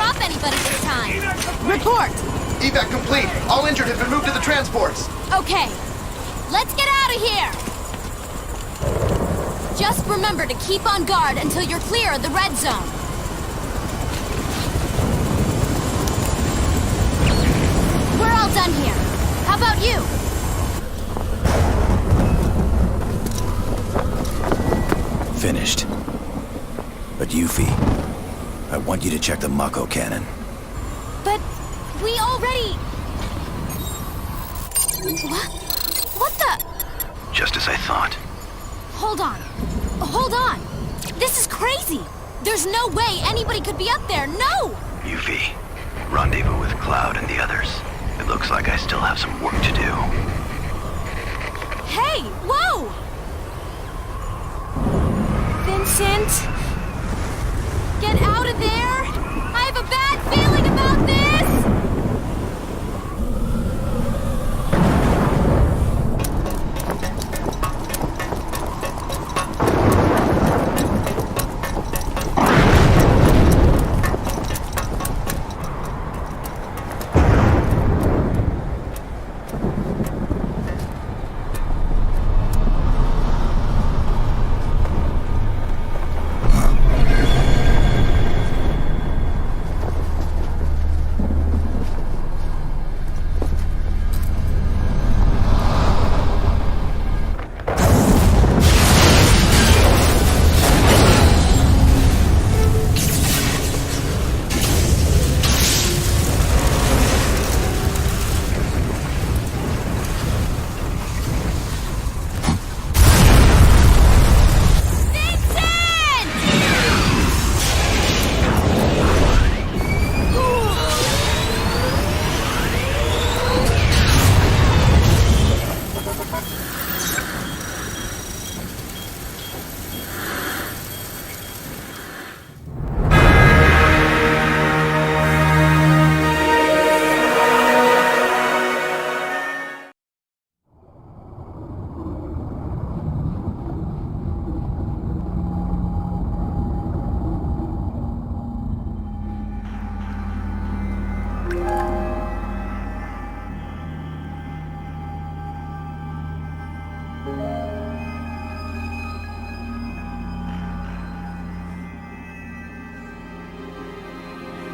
drop anybody this time. Report! Evac complete. All injured have been moved to the transports. Okay. Let's get out of here! Just remember to keep on guard until you're clear of the red zone. We're all done here. How about you? Finished. But Yuffie, I want you to check the Mako cannon. But we already... What the... Just as I thought. Hold on. Hold on. This is crazy. There's no way anybody could be up there. No! Yuffie, rendezvous with Cloud and the others. It looks like I still have some work to do. Hey! Whoa! Vincent? Get out of there! I have a bad feeling about this!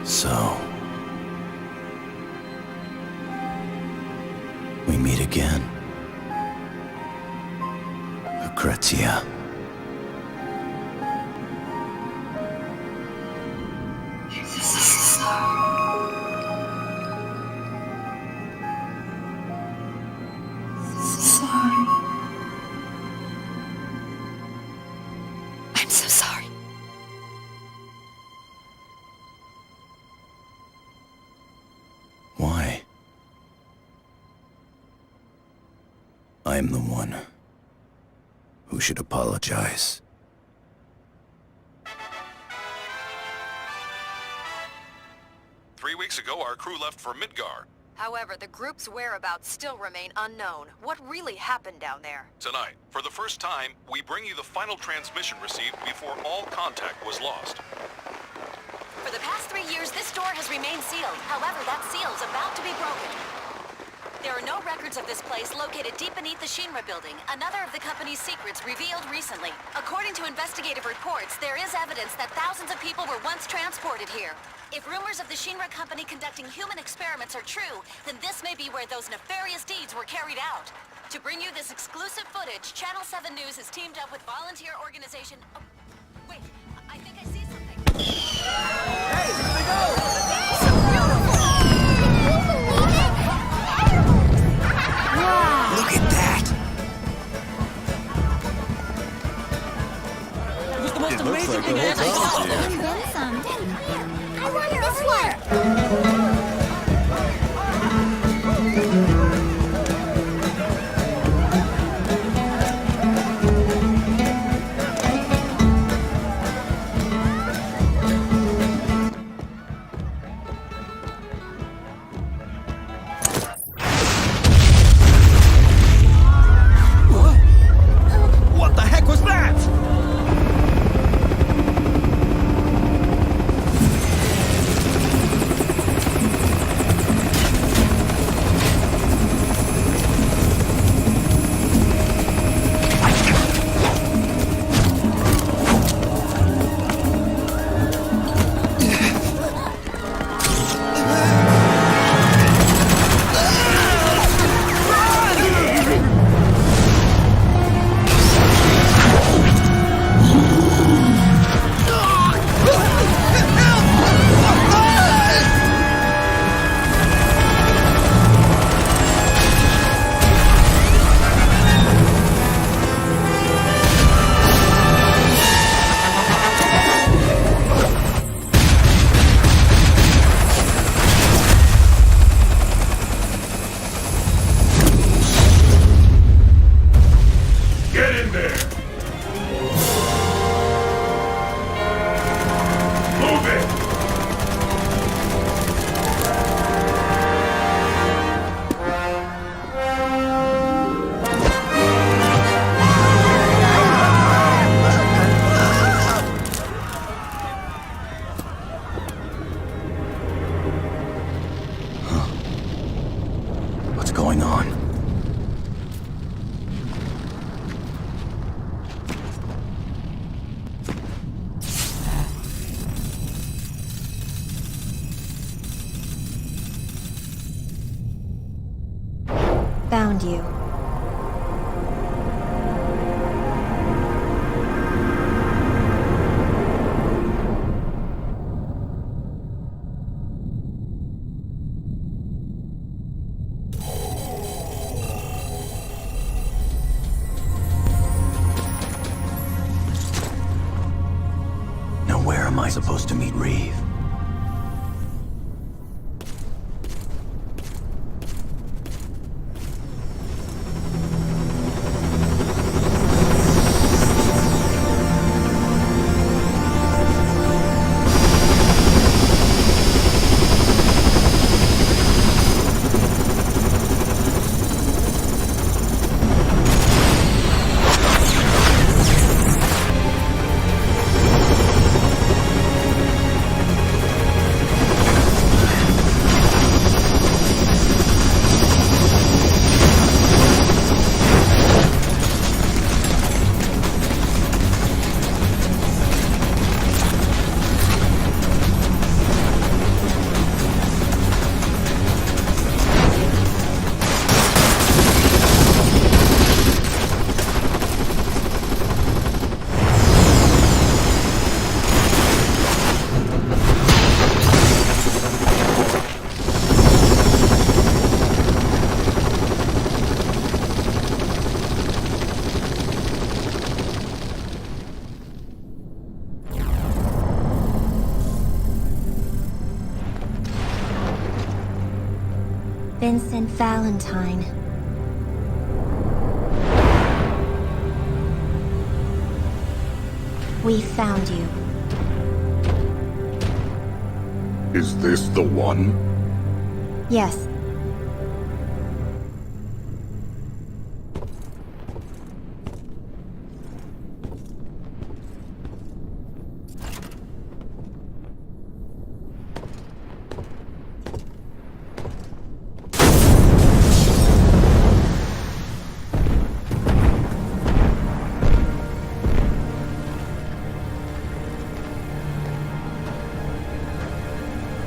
So... we meet again. Lucrezia. I'm so sorry. Why? I'm the one who should apologize. Three weeks ago, our crew left for Midgar. However, the group's whereabouts still remain unknown. What really happened down there? Tonight, for the first time, we bring you the final transmission received before all contact was lost. For the past 3 years, this door has remained sealed. However, that seal is about to be broken. There are no records of this place located deep beneath the Shinra building, another of the company's secrets revealed recently. According to investigative reports, there is evidence that thousands of people were once transported here. If rumors of the Shinra company conducting human experiments are true, then this may be where those nefarious deeds were carried out. To bring you this exclusive footage, Channel 7 News has teamed up with volunteer organization... Oh, wait, I think I see something. Hey, here they go! So beautiful! Wow! Look at that! It was the most amazing thing I ever saw. And then some, didn't you? I wonder if what? What the heck was that? Found you. Now where am I supposed to meet Reeve? Vincent Valentine. We found you. Is this the one? Yes.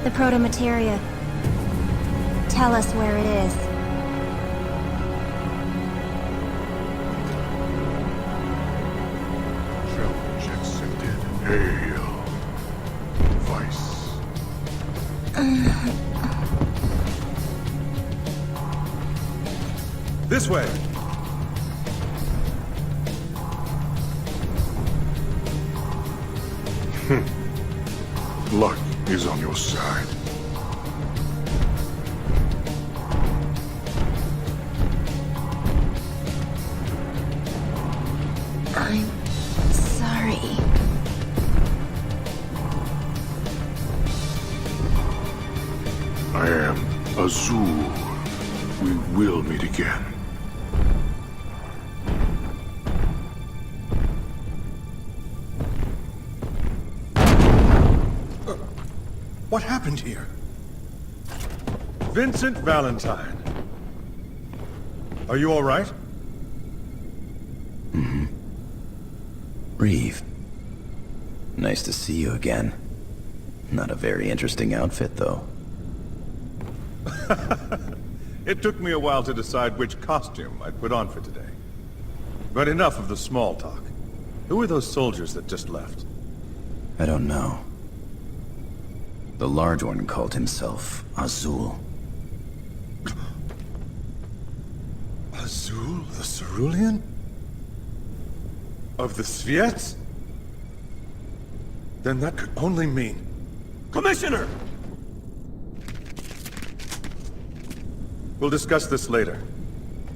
The proto-materia. Tell us where it is. Challenge accepted. Hail. Vice. This way. Luck is on your side. I'm sorry. I am Azul. We will meet again. What happened here? Vincent Valentine. Are you all right? Reeve. Nice to see you again. Not a very interesting outfit, though. It took me a while to decide which costume I'd put on for today. But enough of the small talk. Who are those soldiers that just left? I don't know. The large one called himself Azul. Azul, the Cerulean? Of the Sviets? Then that could only mean... Commissioner! We'll discuss this later.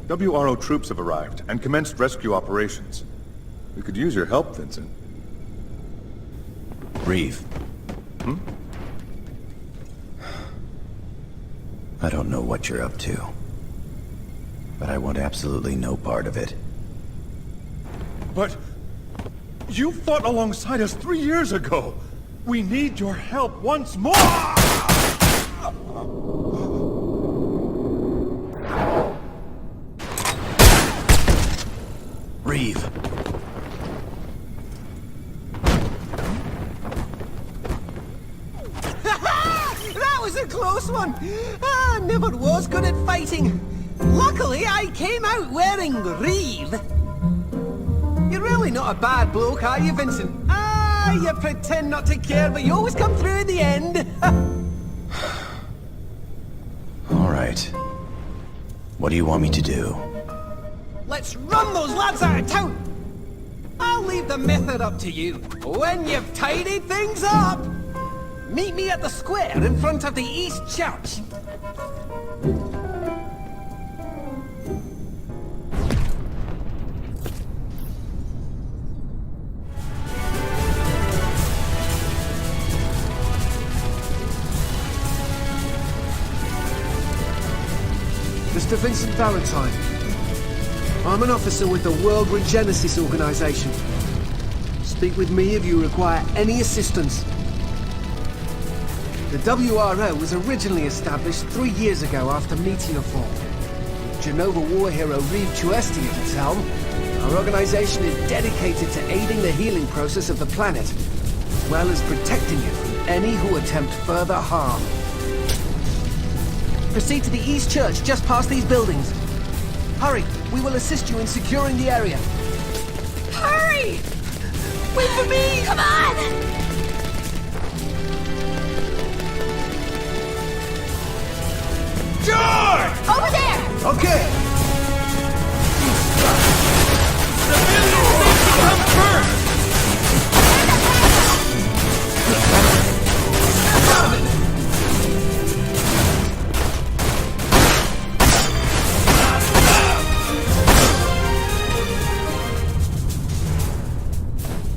WRO troops have arrived and commenced rescue operations. We could use your help, Vincent. Reeve. I don't know what you're up to, but I want absolutely no part of it. But... you fought alongside us 3 years ago! We need your help once more! Reeve. That was a close one! Never was good at fighting. Luckily, I came out wearing Reeve. You're really not a bad bloke, are you, Vincent? Ah, you pretend not to care, but you always come through in the end. All right. What do you want me to do? Let's run those lads out of town! I'll leave the method up to you. When you've tidied things up, meet me at the square in front of the East Church. Mr. Vincent Valentine. I'm an officer with the World Regenesis Organization. Speak with me if you require any assistance. The WRO was originally established 3 years ago after Meteorfall. With Genova war hero Reeve Chuesti at its helm, our organization is dedicated to aiding the healing process of the planet, as well as protecting it from any who attempt further harm. Proceed to the East Church just past these buildings. Hurry, we will assist you in securing the area. Hurry! Wait for me! Come on! George! Over there! Okay. Come first!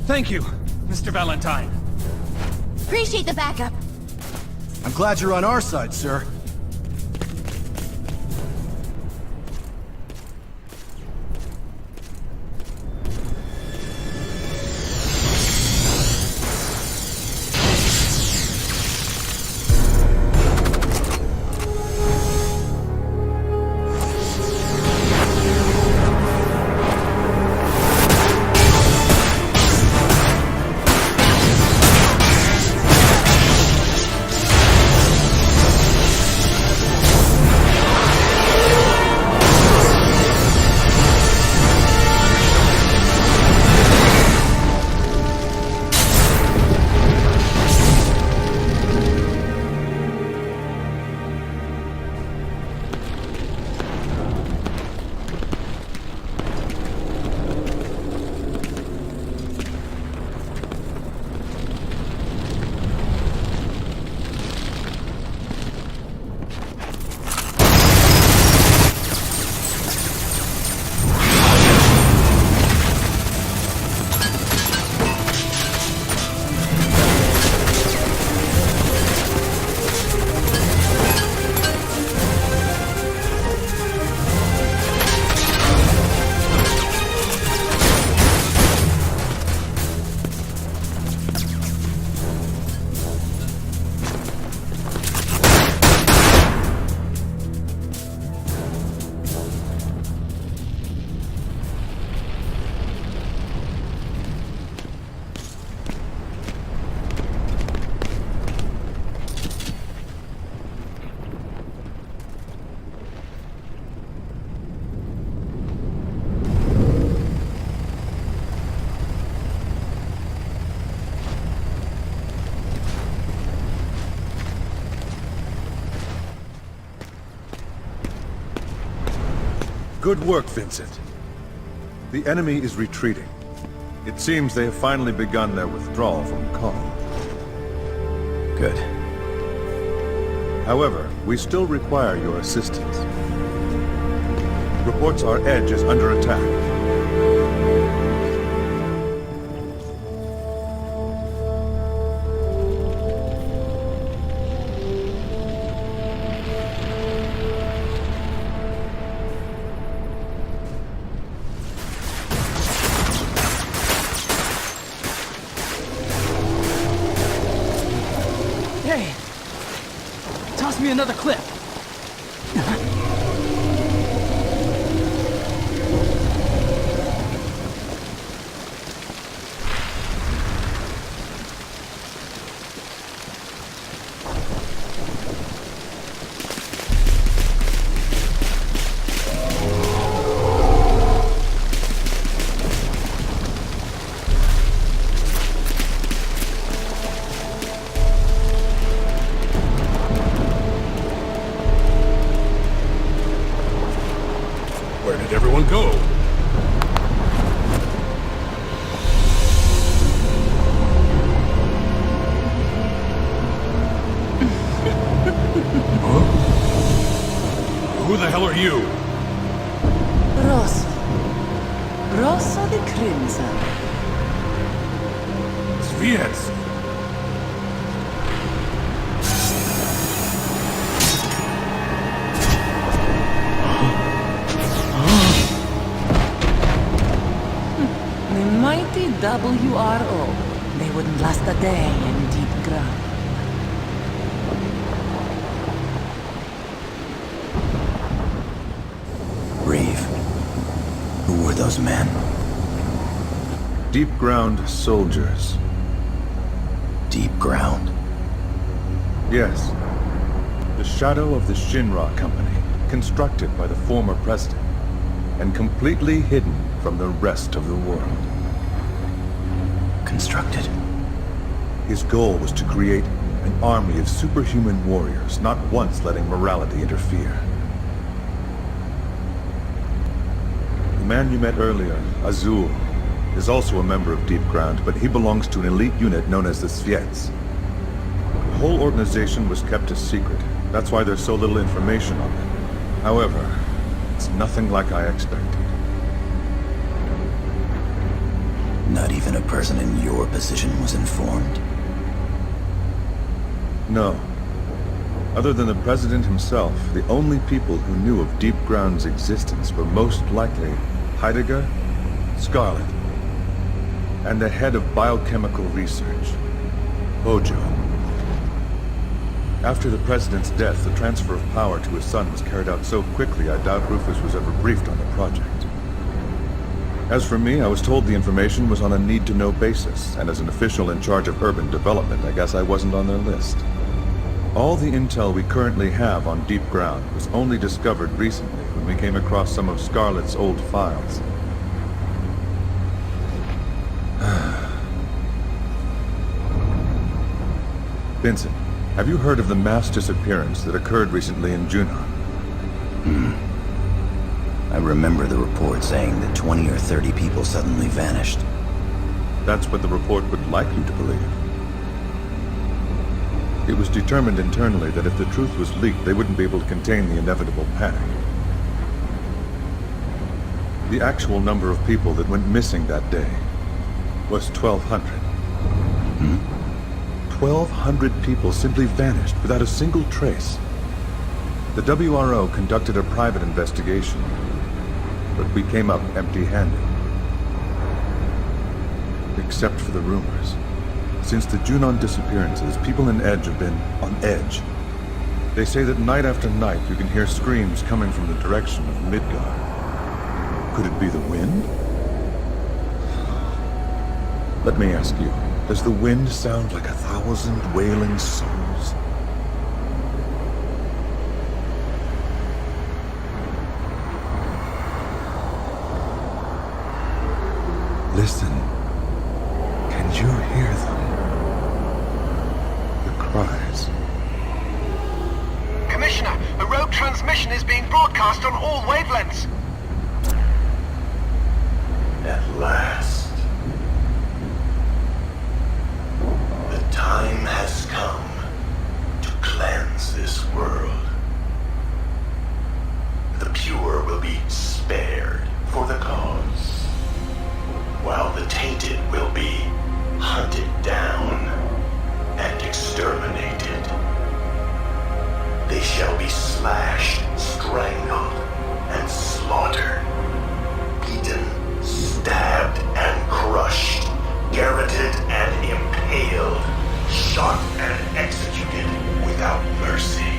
Thank you, Mr. Valentine. Appreciate the backup. I'm glad you're on our side, sir. Good work, Vincent. The enemy is retreating. It seems they have finally begun their withdrawal from Calm. Good. However, we still require your assistance. Reports our edge is under attack. Hey! Toss me another clip. Who the hell are you? Rosso. Rosso the Crimson. Sviets! The mighty WRO. They wouldn't last a day in deep ground. Reeve. Who were those men? Deep ground soldiers. Deep ground? Yes. The shadow of the Shinra Company, constructed by the former president, and completely hidden from the rest of the world. Constructed? His goal was to create an army of superhuman warriors, not once letting morality interfere. The man you met earlier, Azul, is also a member of Deep Ground, but he belongs to an elite unit known as the Sviets. The whole organization was kept a secret. That's why there's so little information on it. However, it's nothing like I expected. Not even a person in your position was informed? No. Other than the President himself, the only people who knew of Deep Ground's existence were most likely Heidegger, Scarlet, and the head of biochemical research, Hojo. After the President's death, the transfer of power to his son was carried out so quickly I doubt Rufus was ever briefed on the project. As for me, I was told the information was on a need-to-know basis, and as an official in charge of urban development, I guess I wasn't on their list. All the intel we currently have on Deep Ground was only discovered recently when we came across some of Scarlet's old files. Vincent, have you heard of the mass disappearance that occurred recently in Junon? I remember the report saying that 20 or 30 people suddenly vanished. That's what the report would like you to believe. It was determined internally that if the truth was leaked, they wouldn't be able to contain the inevitable panic. The actual number of people that went missing that day was 1,200. 1,200 people simply vanished without a single trace. The WRO conducted a private investigation, but we came up empty-handed. Except for the rumors. Since the Junon disappearances, people in Edge have been on edge. They say that night after night you can hear screams coming from the direction of Midgard. Could it be the wind? Let me ask you, does the wind sound like 1,000 wailing souls? Listen. Can you hear them? The cries. Commissioner, a rogue transmission is being broadcast on all wavelengths. At last. The time has come to cleanse this world. The pure will be spared for the cause, while the tainted will be hunted down and exterminated. They shall be slashed, strangled, and slaughtered, beaten, stabbed, and crushed, garroted and impaled, shot and executed without mercy.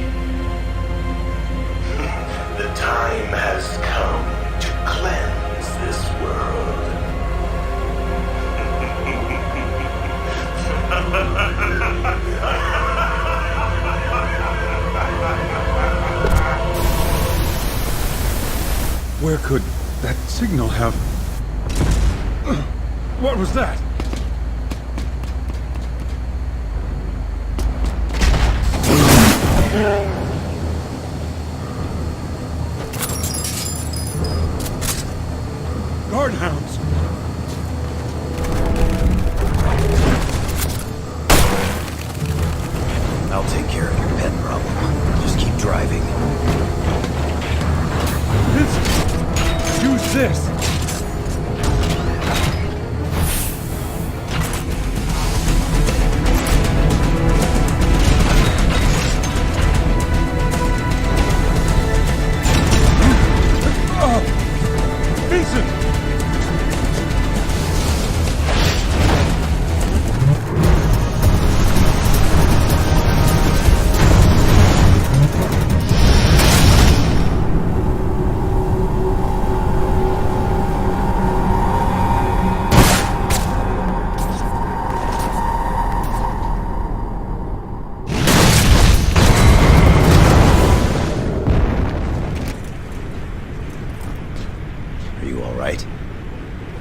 The time has come to cleanse this world. Where could that signal have... What was that? Guardhounds! I'll take care of your pet problem. Just keep driving. this!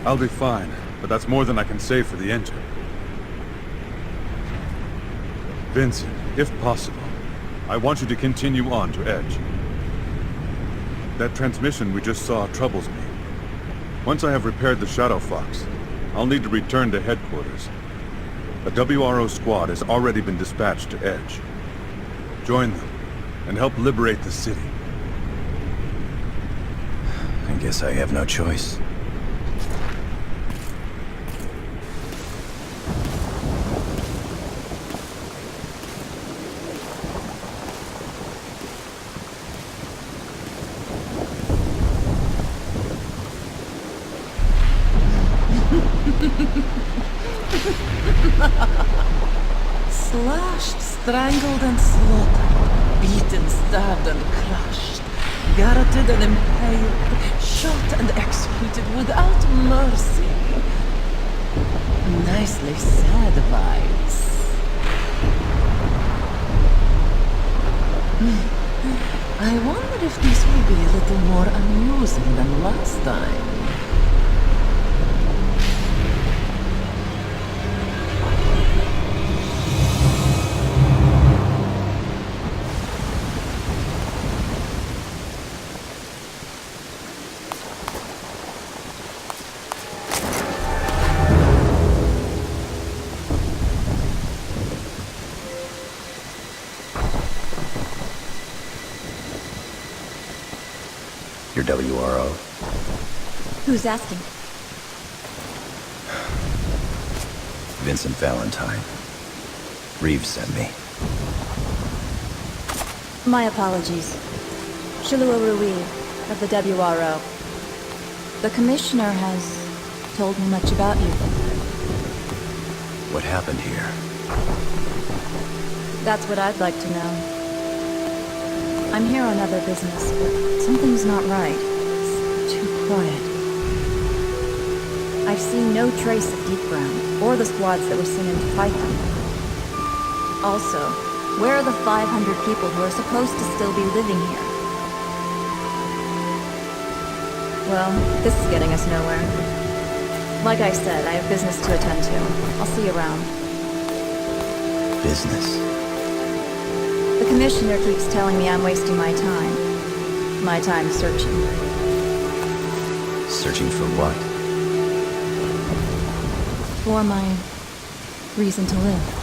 I'll be fine, but that's more than I can say for the engine. Vincent, if possible, I want you to continue on to Edge. That transmission we just saw troubles me. Once I have repaired the Shadow Fox, I'll need to return to headquarters. A WRO squad has already been dispatched to Edge. Join them, and help liberate the city. I guess I have no choice. Slashed, strangled and slaughtered, beaten, stabbed and crushed, garroted and impaled, shot and executed without mercy. Nicely said, Vice. I wonder if this will be a little more amusing than last time. Your WRO? Who's asking? Vincent Valentine. Reeves sent me. My apologies. Shilua Rui of the WRO. The Commissioner has told me much about you. What happened here? That's what I'd like to know. I'm here on other business, but something's not right. It's too quiet. I've seen no trace of Deep Ground, or the squads that were sent in to fight them. Also, where are the 500 people who are supposed to still be living here? Well, this is getting us nowhere. Like I said, I have business to attend to. I'll see you around. Business? The Commissioner keeps telling me I'm wasting my time. My time searching. Searching for what? For my reason to live.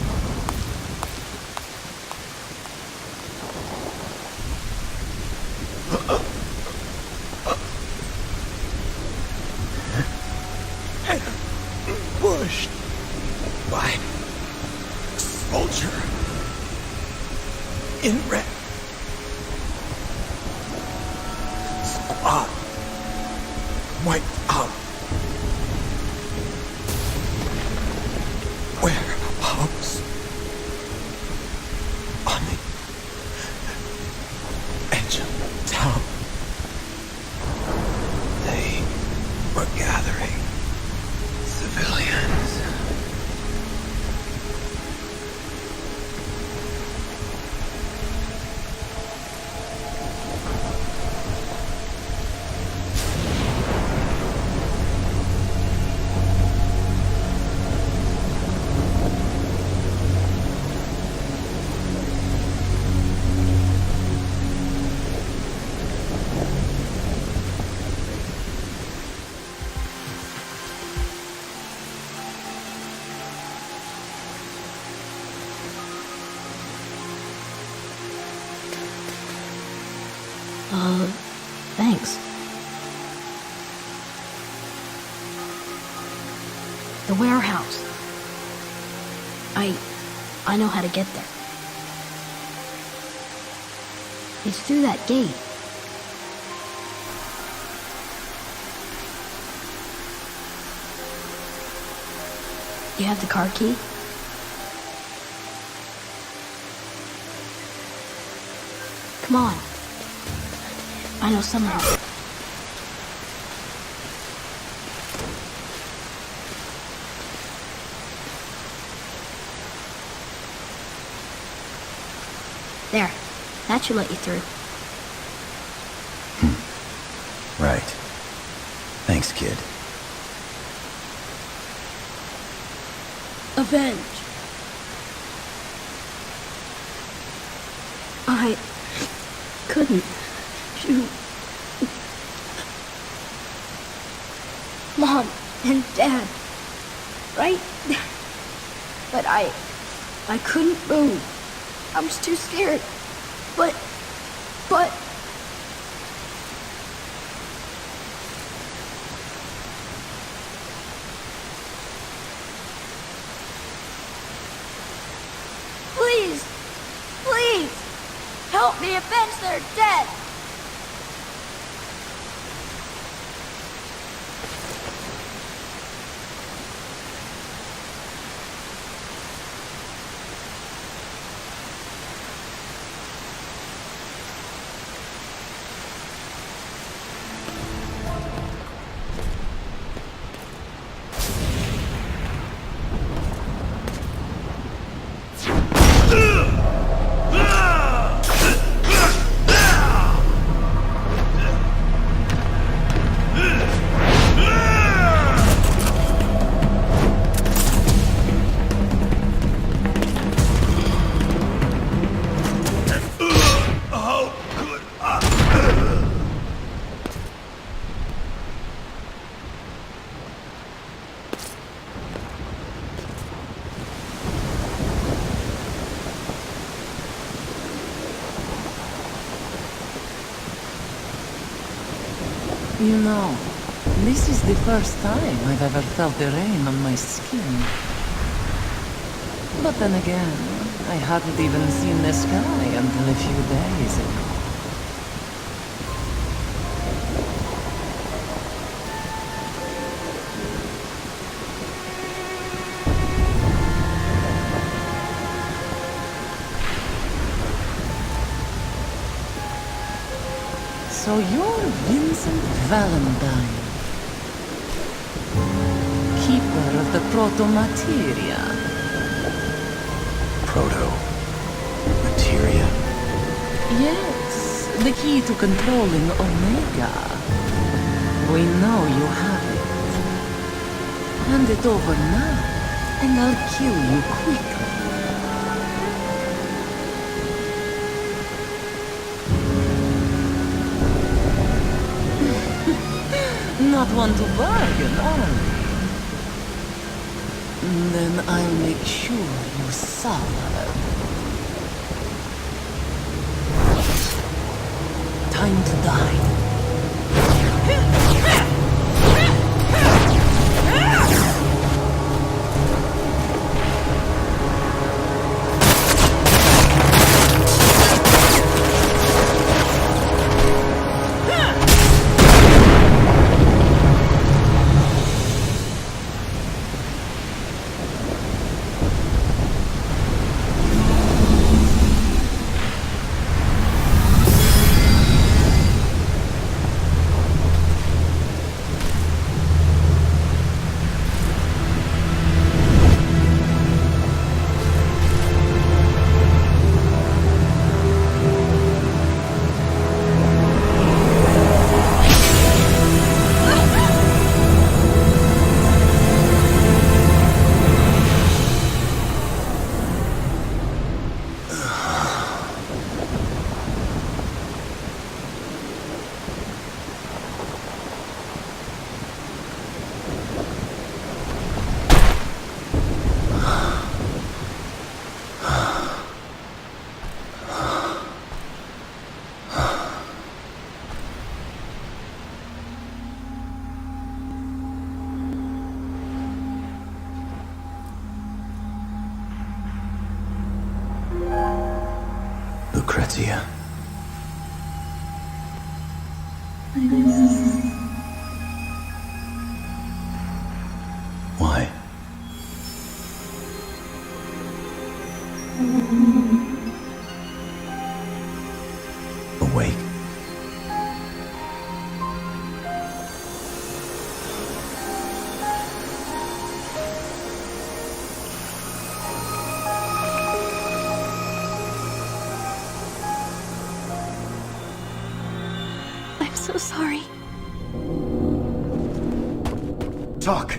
Pushed by a soldier in red. Squad wiped out. Warehouse on the edge of town. They were gathering civilians. Thanks. The warehouse. I know how to get there. It's through that gate. You have the car key? Come on. I know someone. There. That should let you through. Right. Thanks, kid. Avenge. I couldn't shoot Mom and Dad, right? But I couldn't move. I was too scared. But Please, help me avenge their death! You know, this is the first time I've ever felt the rain on my skin. But then again, I hadn't even seen the sky until a few days ago. So you're Vincent Valentine, keeper of the proto-materia. Proto-materia? Yes, the key to controlling Omega. We know you have it. Hand it over now, and I'll kill you quickly. Not one to bargain, are we? Then I'll make sure you suffer. Time to die. Why? Awake. I'm so sorry. Talk.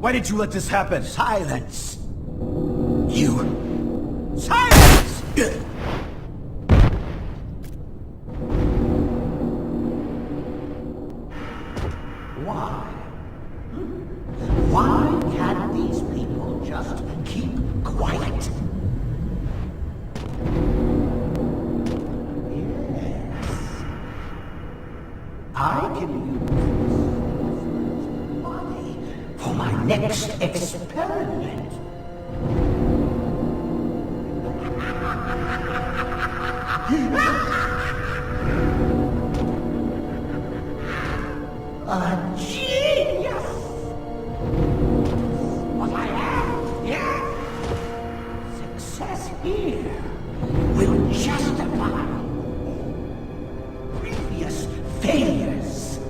Why did you let this happen? Silence. You. Silence! Why? Why can't these people just keep quiet? Yes. I can use money for my next experiment. A genius! What I am, yeah? Success here will justify previous failures.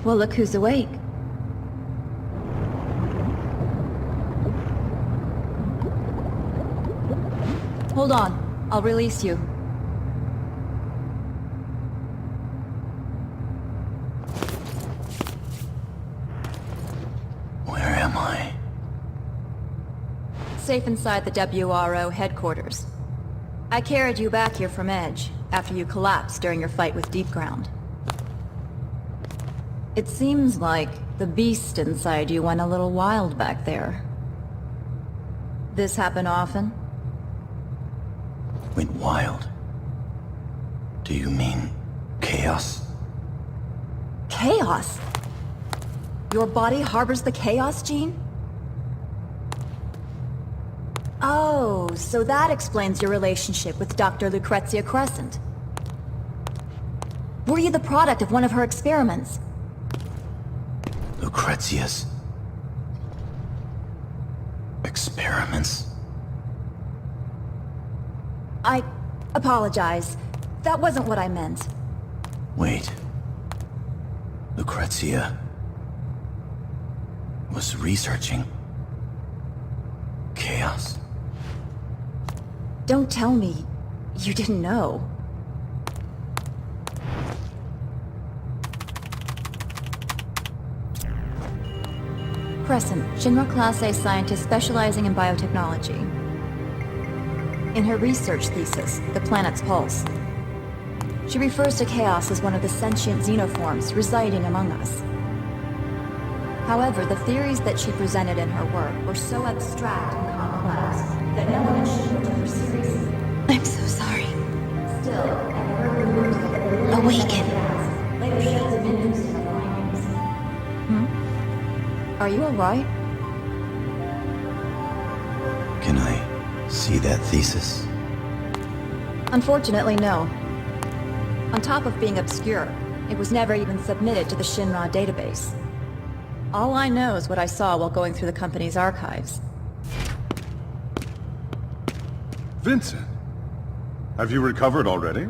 Well, look who's awake. Hold on. I'll release you. Where am I? Safe inside the WRO headquarters. I carried you back here from Edge, after you collapsed during your fight with Deep Ground. It seems like the beast inside you went a little wild back there. This happen often? Went wild. Do you mean chaos? Chaos? Your body harbors the chaos gene? Oh, so that explains your relationship with Dr. Lucrezia Crescent. Were you the product of one of her experiments? Lucrezia's experiments? I apologize. That wasn't what I meant. Wait. Lucrezia was researching chaos? Don't tell me you didn't know. Crescent, Shinra Class A scientist specializing in biotechnology. In her research thesis, The Planet's Pulse, she refers to chaos as one of the sentient xenoforms residing among us. However, the theories that she presented in her work were so abstract and complex that no one in Shinra took her seriously. I'm so sorry. Still, I heard rumors that Awaken. later showed some interest in her findings. Are you alright? Can I see that thesis? Unfortunately, no. On top of being obscure, It was never even submitted to the Shinra database. All I know is what I saw while going through the company's archives. Vincent, have you recovered already?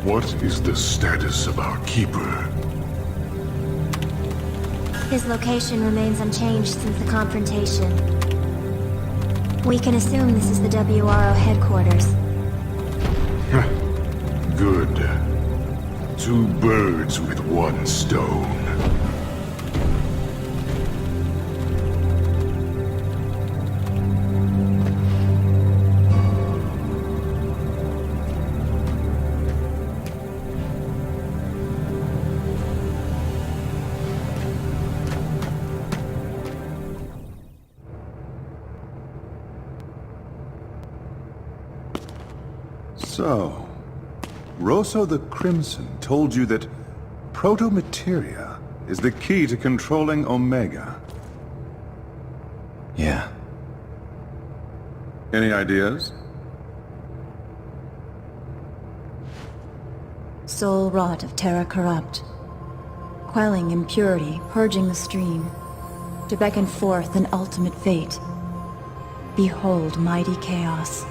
What is the status of our keeper? His location remains unchanged since the confrontation. We can assume this is the WRO headquarters. Good. 2 birds with 1 stone. So, Rosso the Crimson told you that proto-materia is the key to controlling Omega. Yeah. Any ideas? Soul rot of Terra Corrupt. Quelling impurity, purging the stream. To beckon forth an ultimate fate. Behold mighty chaos.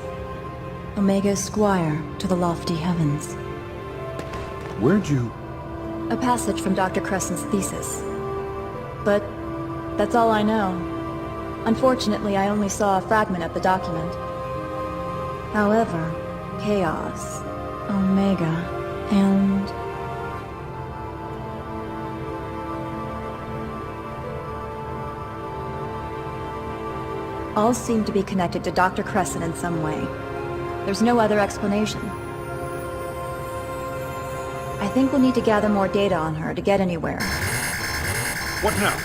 Omega Squire to the lofty heavens. Where'd you... A passage from Dr. Crescent's thesis. But that's all I know. Unfortunately, I only saw a fragment of the document. However, chaos, Omega, and... all seem to be connected to Dr. Crescent in some way. There's no other explanation. I think we'll need to gather more data on her to get anywhere. What now?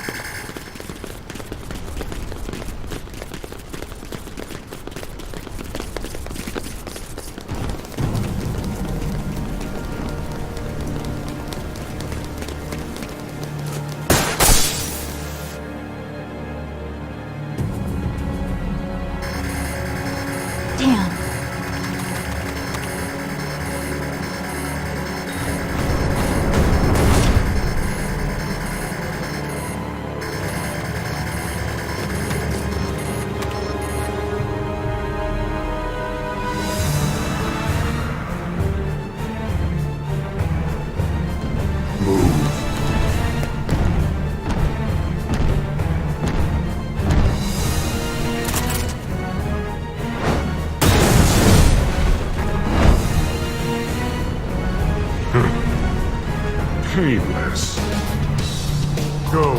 Painless. Go.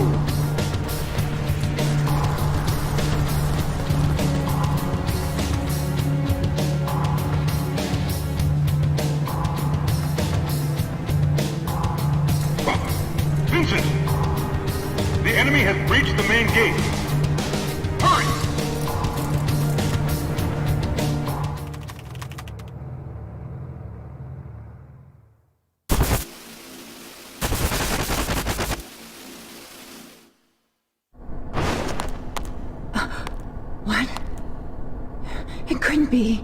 Vincent! The enemy has breached the main gate. Hurry! What? It couldn't be.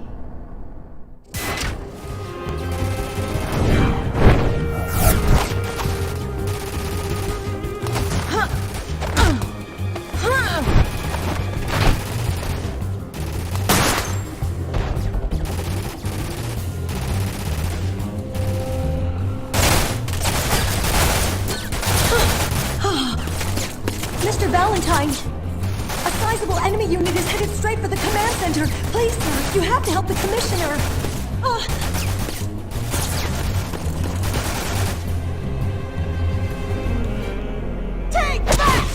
Mr. Valentine! A sizable enemy unit is headed straight for the command center. Please, sir, you have to help the commissioner. Take that!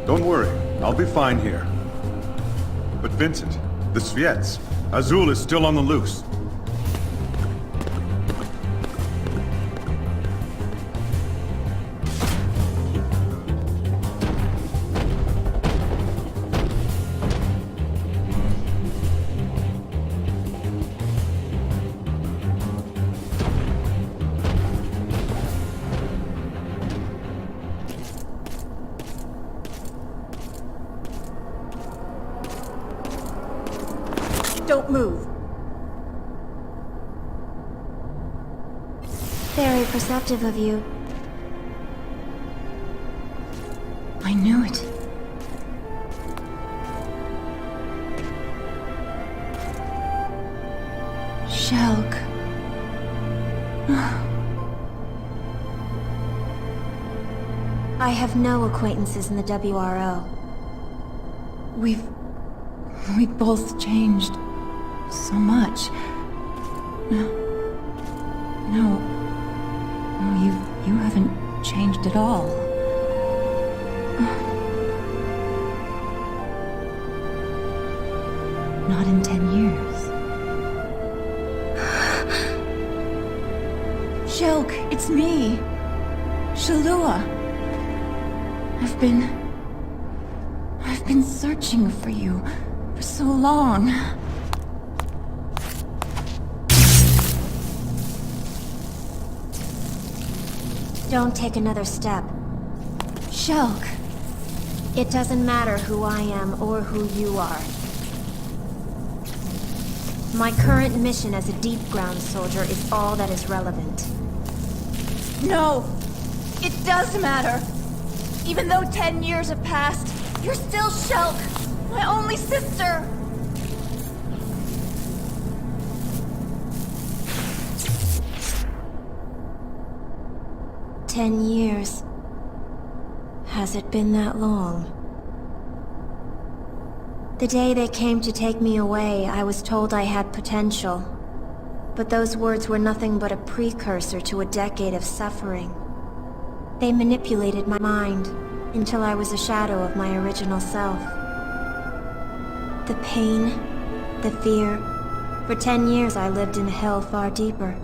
Don't worry, I'll be fine here. But Vincent, the Sviets, Azul is still on the loose. Don't move. Very perceptive of you. I knew it. Shulk. I have no acquaintances in the WRO. We both changed so much. No, you haven't changed at all. Not in 10 years. Shulk, it's me. Shalua. I've been searching for you for so long. Don't take another step. Shulk. It doesn't matter who I am or who you are. My current mission as a deep ground soldier is all that is relevant. No! It does matter! Even though 10 years have passed, you're still Shulk! My only sister! "10 years. Has it been that long?" The day they came to take me away, I was told I had potential. But those words were nothing but a precursor to a decade of suffering. They manipulated my mind until I was a shadow of my original self. The pain, the fear. For 10 years I lived in a hell far deeper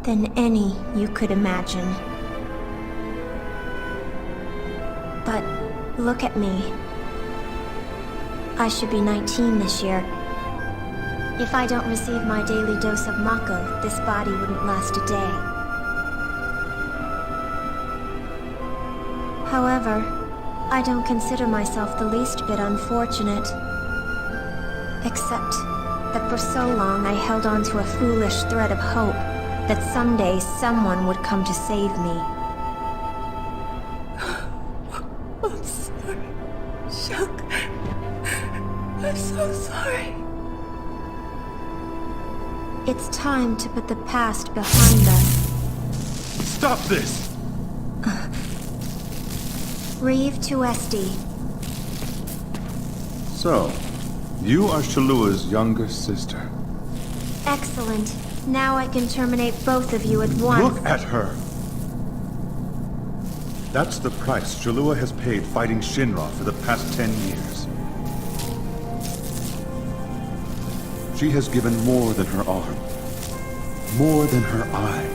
than any you could imagine. But look at me. I should be 19 this year. If I don't receive my daily dose of Mako, this body wouldn't last a day. However, I don't consider myself the least bit unfortunate. Except that for so long I held on to a foolish thread of hope that someday someone would come to save me. I'm sorry, Shulk. I'm so sorry. It's time to put the past behind us. Stop this! Reeve Tuesti. So, you are Shalua's younger sister. Excellent. Now I can terminate both of you at once. Look at her! That's the price Shalua has paid fighting Shinra for the past 10 years. She has given more than her arm, more than her eye.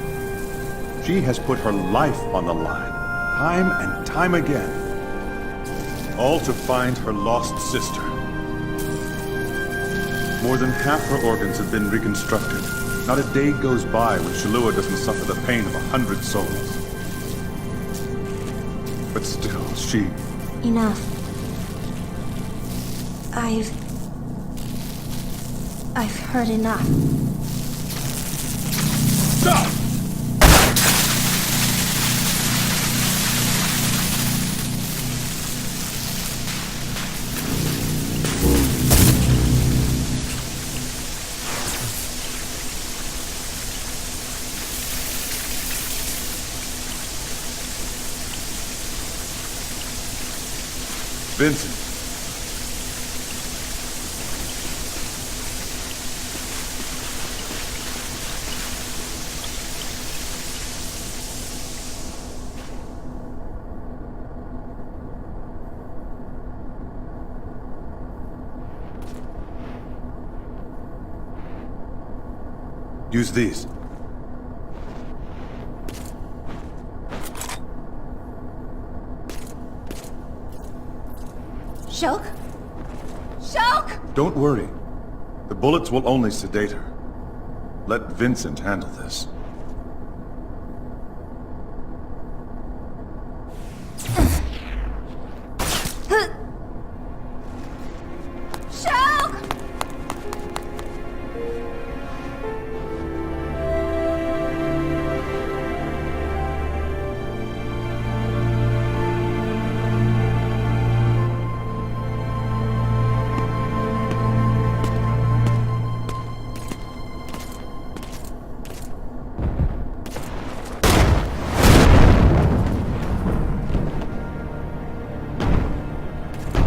She has put her life on the line, time and time again, all to find her lost sister. More than half her organs have been reconstructed. Not a day goes by when Shalua doesn't suffer the pain of 100 souls. But still, she... Enough. I've heard enough. Stop! Vincent. Use these. Shulk? Shulk! Don't worry. The bullets will only sedate her. Let Vincent handle this. Shulk!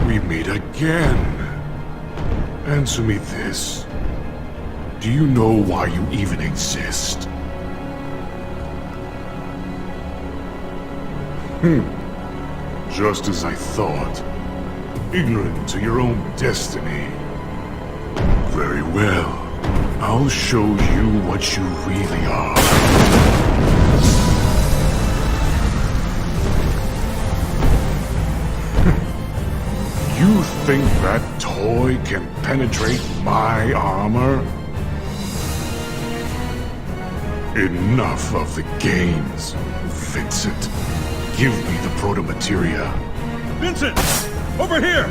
We meet again. Answer me this. Do you know why you even exist? Just as I thought. Ignorant to your own destiny. Very well. I'll show you what you really are. You think that toy can penetrate my armor? Enough of the games, Vincent. Give me the proto-materia. Vincent! Over here!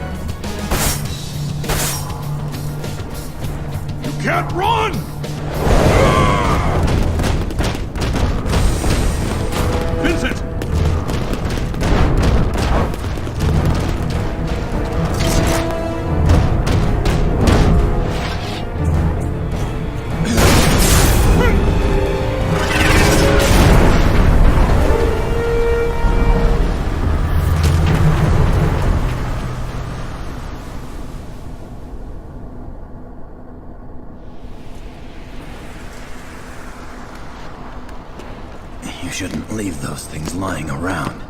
You can't run! Vincent! You shouldn't leave those things lying around.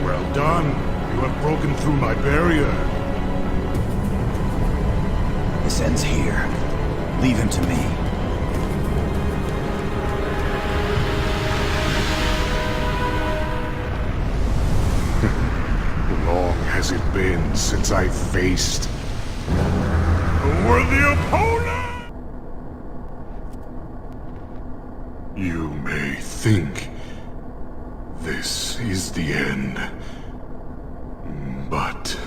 Well done. You have broken through my barrier. This ends here. Leave him to me. Long has it been since I faced a worthy opponent? You may think this is the end, but...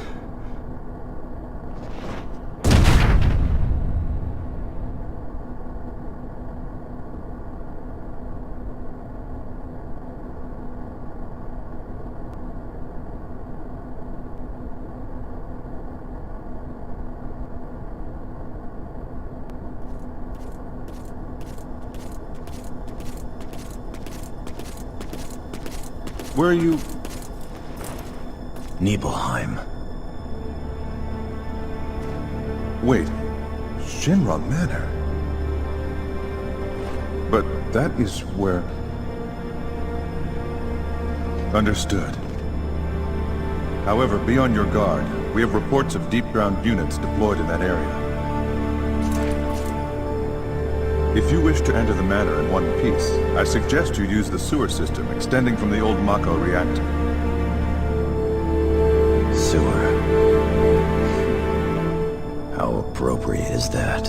Where are you? Nibelheim. Wait. Shinra Manor. But that is where... Understood. However, be on your guard. We have reports of deep ground units deployed in that area. If you wish to enter the manor in one piece, I suggest you use the sewer system extending from the old Mako reactor. Sewer. How appropriate is that?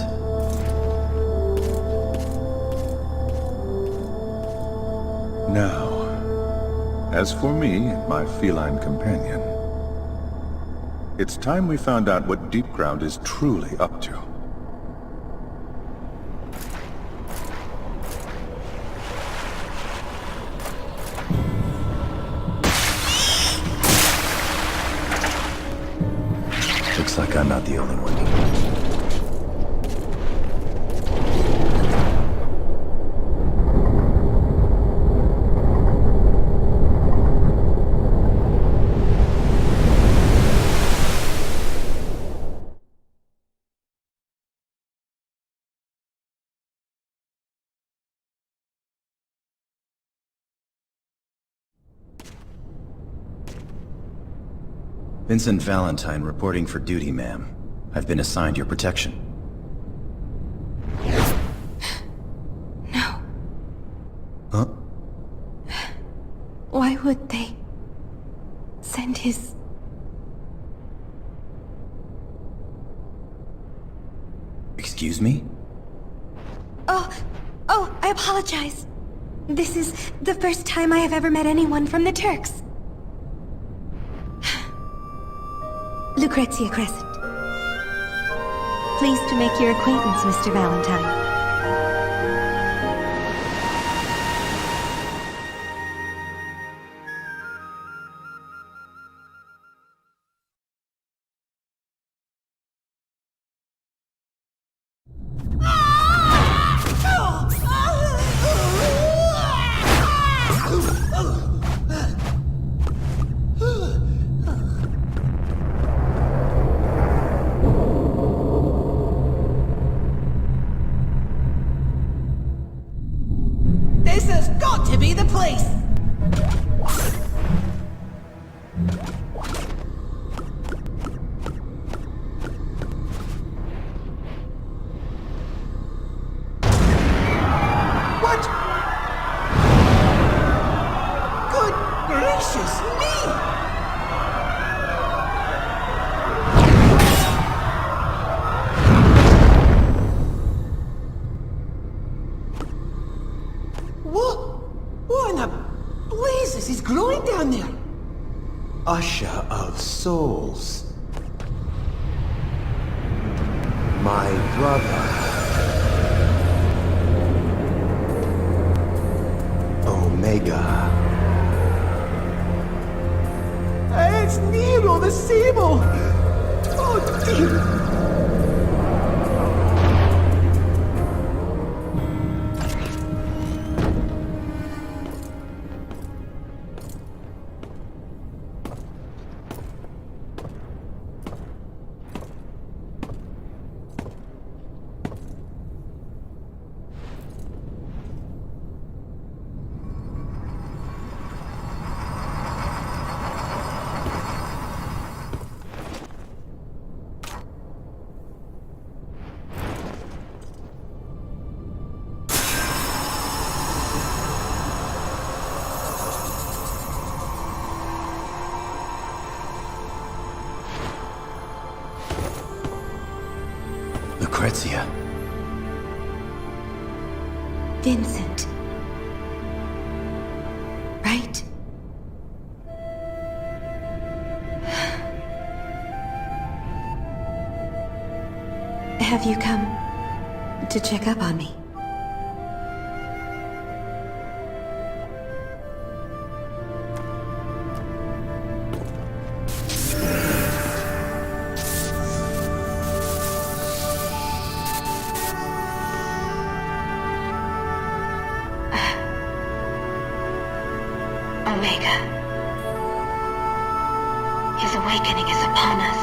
Now, as for me and my feline companion, it's time we found out what Deep Ground is truly up to. Looks like I'm not the only one. Vincent Valentine reporting for duty, ma'am. I've been assigned your protection. No. Huh? Why would they send his... Excuse me? Oh, I apologize. This is the first time I have ever met anyone from the Turks. Lucrezia Crescent. Pleased to make your acquaintance, Mr. Valentine. This has got to be the place! What? Good gracious me! What in the blazes is growing down there? Usher of souls. My brother. Omega. It's Nero the Sable! Oh dear! Lucrezia. Vincent. Right? Have you come to check up on me? Omega. His awakening is upon us.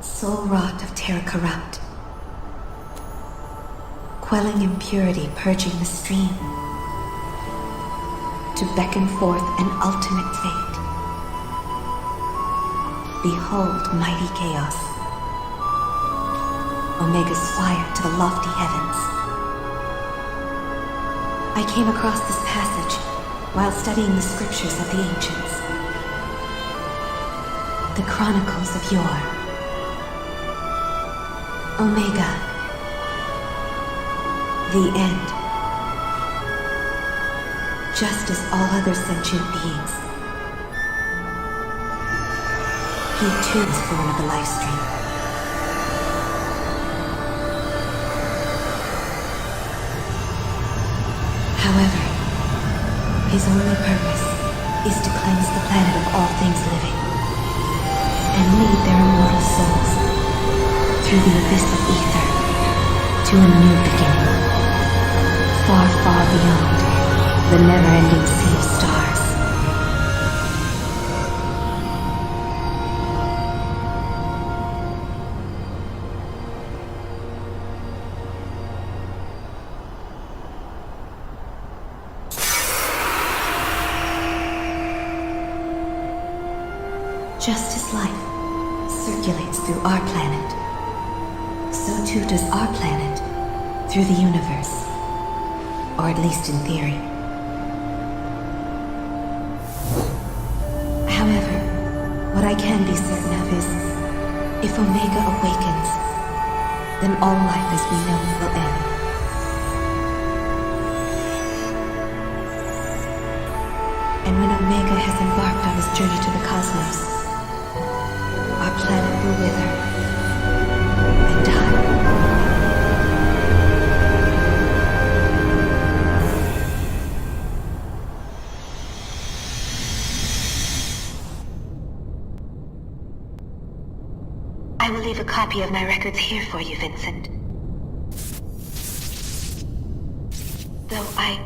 Soul wrought of terror corrupt. Quelling impurity, purging the stream. To beckon forth an ultimate fate. Behold mighty chaos. Omega's fire to the lofty heavens. I came across this passage while studying the scriptures of the ancients. The chronicles of yore. Omega. The end. Just as all other sentient beings. He too was born of the life stream. However, his only purpose is to cleanse the planet of all things living and lead their immortal souls through the abyss of ether to a new beginning, far, far beyond the never-ending sea of stars. Just as life circulates through our planet, so too does our planet through the universe. Or at least in theory. However, what I can be certain of is, if Omega awakens, then all life as we know it will end. And when Omega has embarked on his journey to the cosmos, our planet will wither and die. I will leave a copy of my records here for you, Vincent. Though I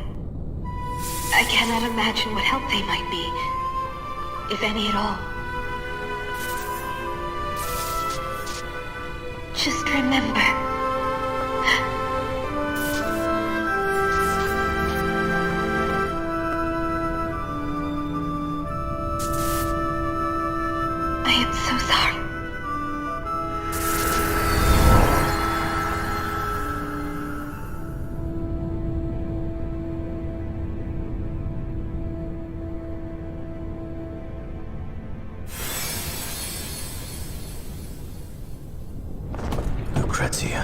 cannot imagine what help they might be, if any at all. Just remember, I am so sorry. Lucrezia.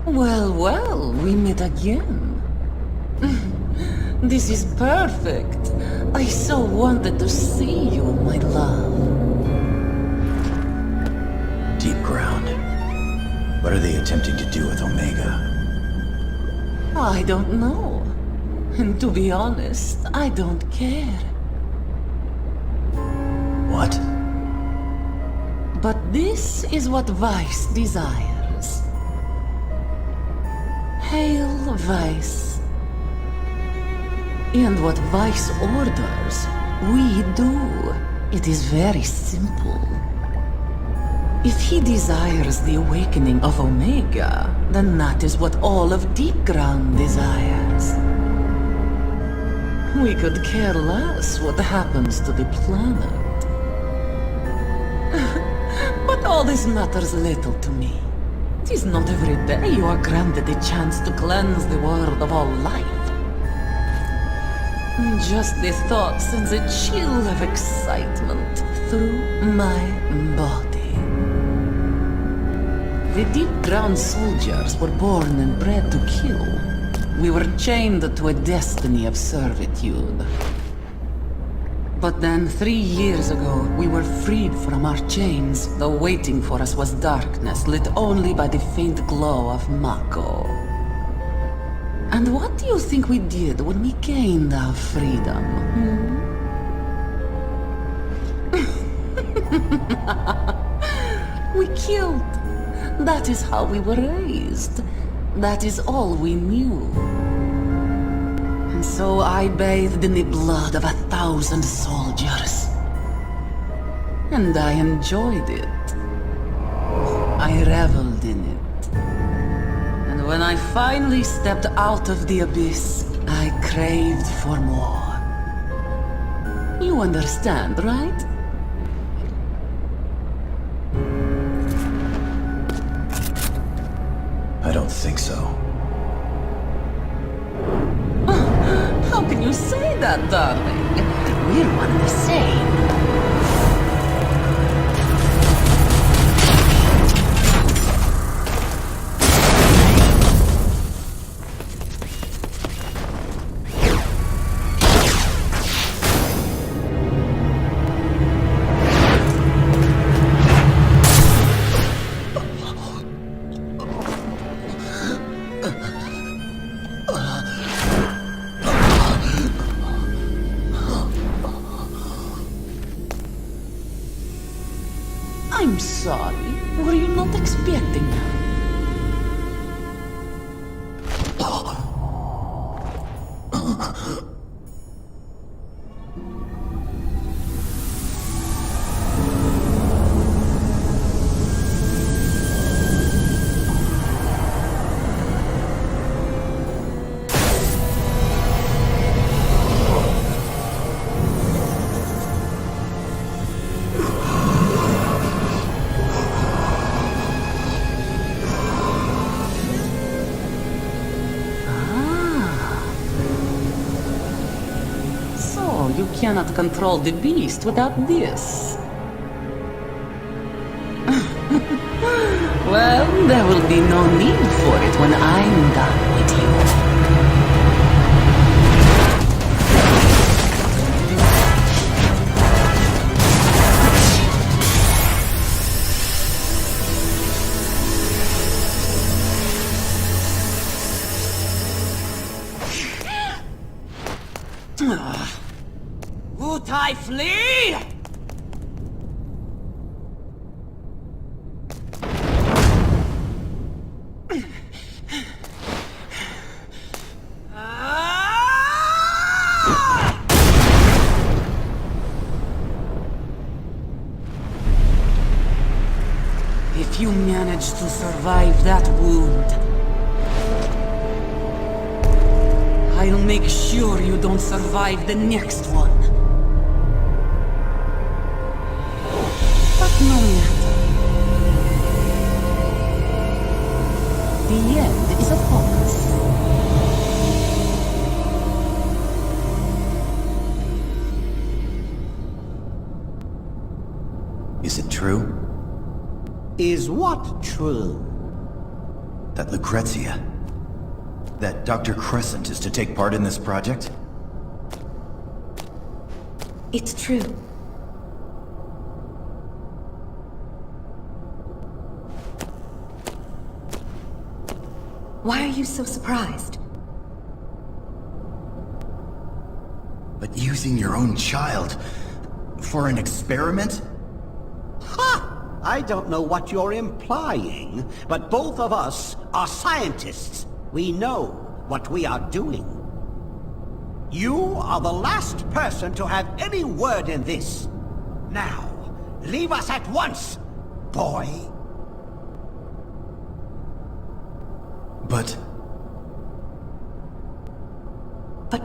Well, we meet again. This is perfect. I so wanted to see you, my love. Deep ground. What are they attempting to do with Omega? I don't know. And to be honest, I don't care. What? But this is what Vice desires. Hail Vice. And what Vice orders, we do. It is very simple. If he desires the awakening of Omega, then that is what all of Deep Ground desires. We could care less what happens to the planet. But all this matters little to me. It is not every day you are granted a chance to cleanse the world of all life. Just the thought sends a chill of excitement through my body. The Deep Ground soldiers were born and bred to kill. We were chained to a destiny of servitude. But then 3 years ago, we were freed from our chains, though waiting for us was darkness lit only by the faint glow of Mako. And what do you think we did when we gained our freedom? We killed. That is how we were raised. That is all we knew. And so I bathed in the blood of 1,000 soldiers. And I enjoyed it. I reveled in it. And when I finally stepped out of the abyss, I craved for more. You understand, right? I don't think so. How can you say that, darling? We're one and the same. I'm sorry. Were you not expecting that? You cannot control the beast without this. Well, there will be no need for it when I'm done with you. Would I flee? If you manage to survive that wound, I'll make sure you don't survive the next one. But no matter. The end is upon us. Is it true? Is what true? That Lucrezia, that Dr. Crescent is to take part in this project? It's true. Why are you so surprised? But using your own child for an experiment? Ha! I don't know what you're implying, but both of us are scientists. We know what we are doing. You are the last person to have any word in this. Now, leave us at once, boy. But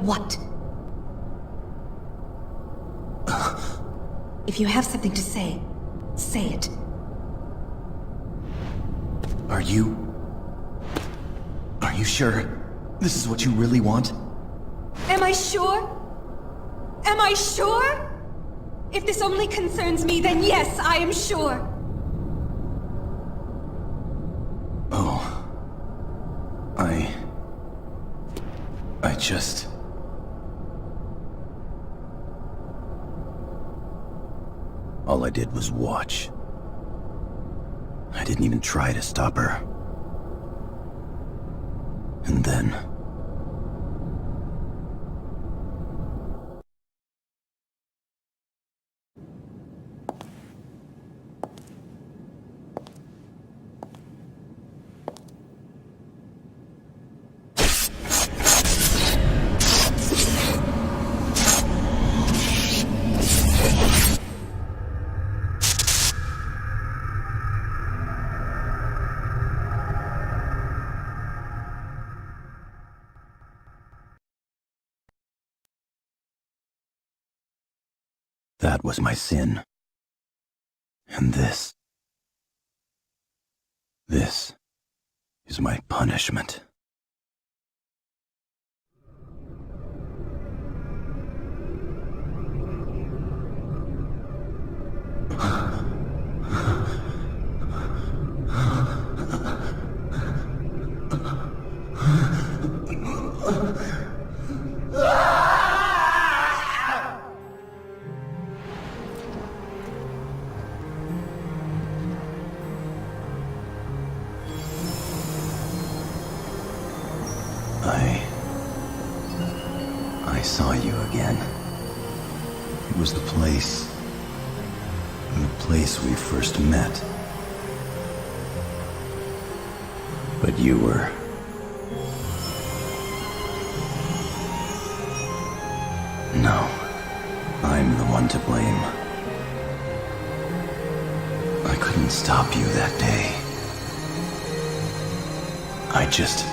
what? If you have something to say, say it. Are you sure this is what you really want? Am I sure? Am I sure? If this only concerns me, then yes, I am sure. Oh. I just... All I did was watch. I didn't even try to stop her. And then... That was my sin. And this is my punishment. I saw you again. It was the place we first met. But you were... No, I'm the one to blame. I couldn't stop you that day. I just...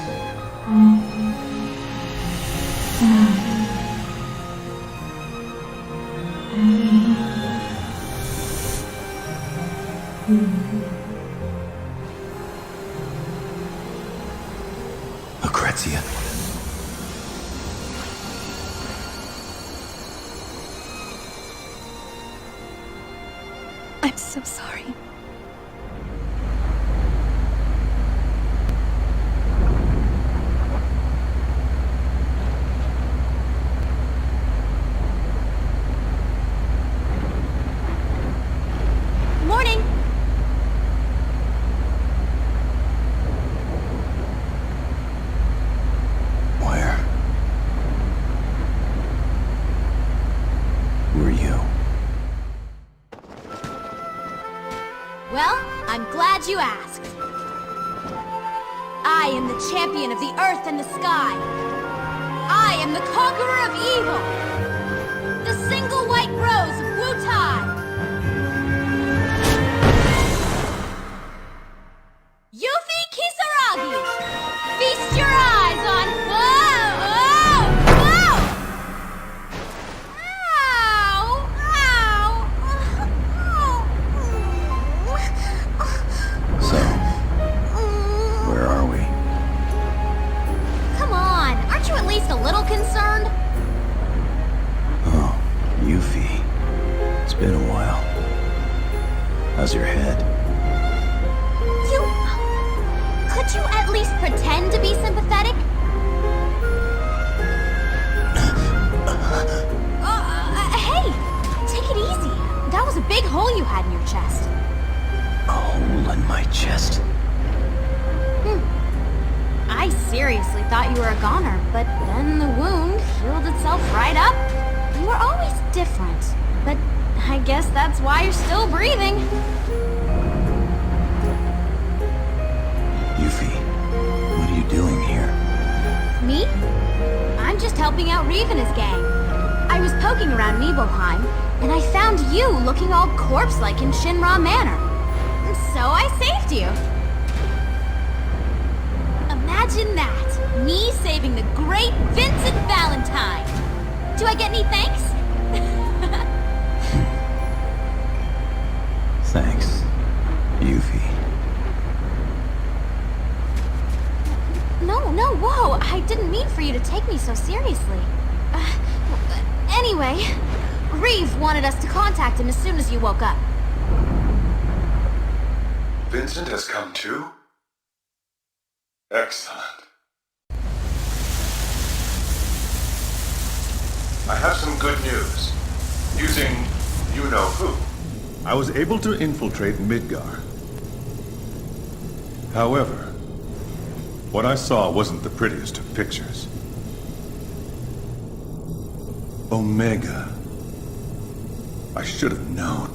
Lucrezia. I'm so sorry. Morning! Where were you? Well, I'm glad you asked. I am the champion of the earth and the sky. I am the conqueror of evil. The single white rose of Wutai. Yuffie Kisaragi! Feast your eyes on... Whoa! Whoa! Ow! Ow! So, where are we? Come on, aren't you at least a little concerned? Oh, Yuffie. It's been a while. How's your head? Could you at least pretend to be sympathetic? Hey! Take it easy. That was a big hole you had in your chest. A hole in my chest? I seriously thought you were a goner, but then the wound healed itself right up. You were always different, but I guess that's why you're still breathing. Yuffie, what are you doing here? Me? I'm just helping out Reeve and his gang. I was poking around Nibelheim, and I found you looking all corpse-like in Shinra Manor. So I saved you. Imagine that. Me saving the great Vincent Valentine. Do I get any thanks? Thanks, Yuffie. No, whoa! I didn't mean for you to take me so seriously. Anyway, Reeve wanted us to contact him as soon as you woke up. Vincent has come too? Excellent. I have some good news. Using you-know-who, I was able to infiltrate Midgar. However, what I saw wasn't the prettiest of pictures. Omega. I should have known.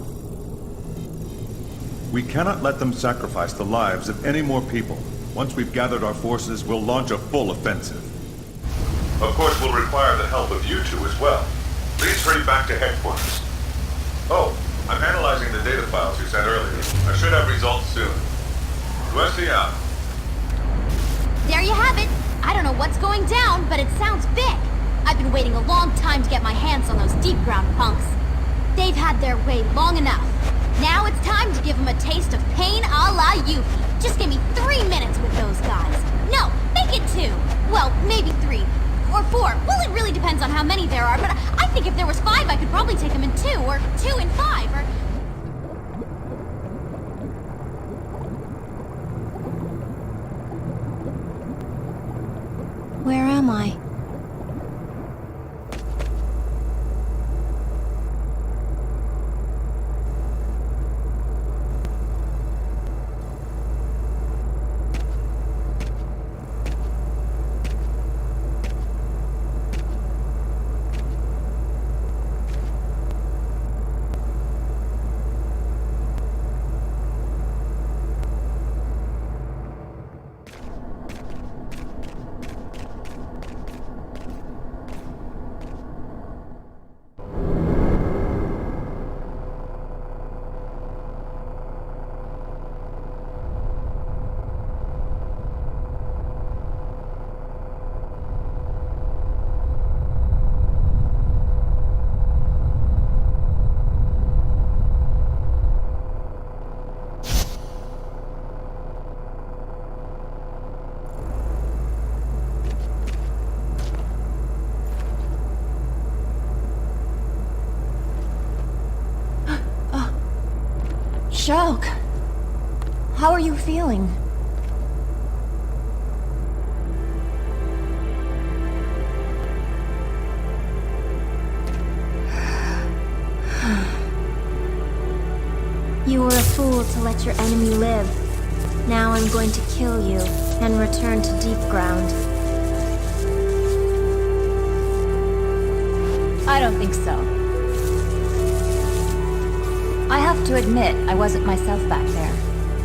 We cannot let them sacrifice the lives of any more people. Once we've gathered our forces, we'll launch a full offensive. Of course, we'll require the help of you two as well. Please hurry back to headquarters. Oh, I'm analyzing the data files you sent earlier. I should have results soon. Wesley out. There you have it. I don't know what's going down, but it sounds big. I've been waiting a long time to get my hands on those deep ground punks. They've had their way long enough. Now it's time to give them a taste of pain a la Yuffie. Just give me 3 minutes with those guys. No, make it 2. Well, maybe 3. Or 4. Well, it really depends on how many there are, but I think if there was 5, I could probably take them in 2, or 2 in 5, or... Where am I? Shulk, how are you feeling? You were a fool to let your enemy live. Now I'm going to kill you and return to deep ground. I don't think so. I have to admit, I wasn't myself back there.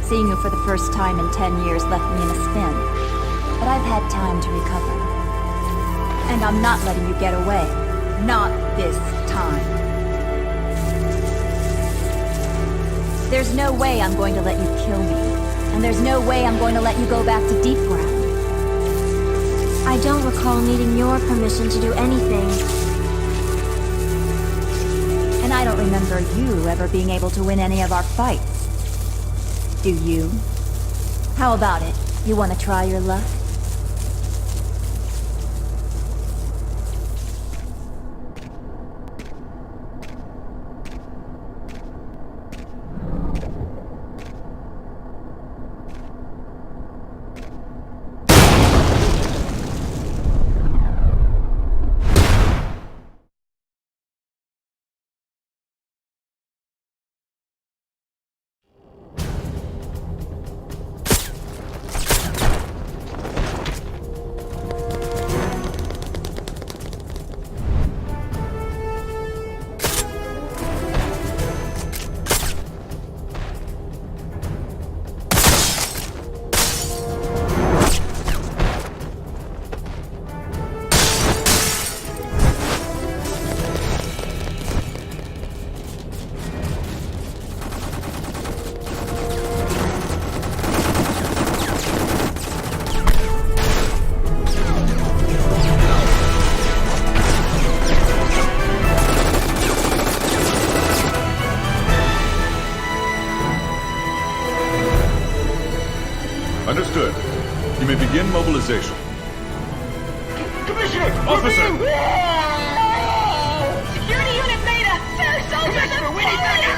Seeing you for the first time in 10 years left me in a spin. But I've had time to recover. And I'm not letting you get away. Not this time. There's no way I'm going to let you kill me. And there's no way I'm going to let you go back to deep ground. I don't recall needing your permission to do anything. And I don't remember you ever being able to win any of our fights. Do you? How about it? You want to try your luck? Understood. You may begin mobilization. Commissioner! Officer! Security unit Beta! Sir, soldiers are falling!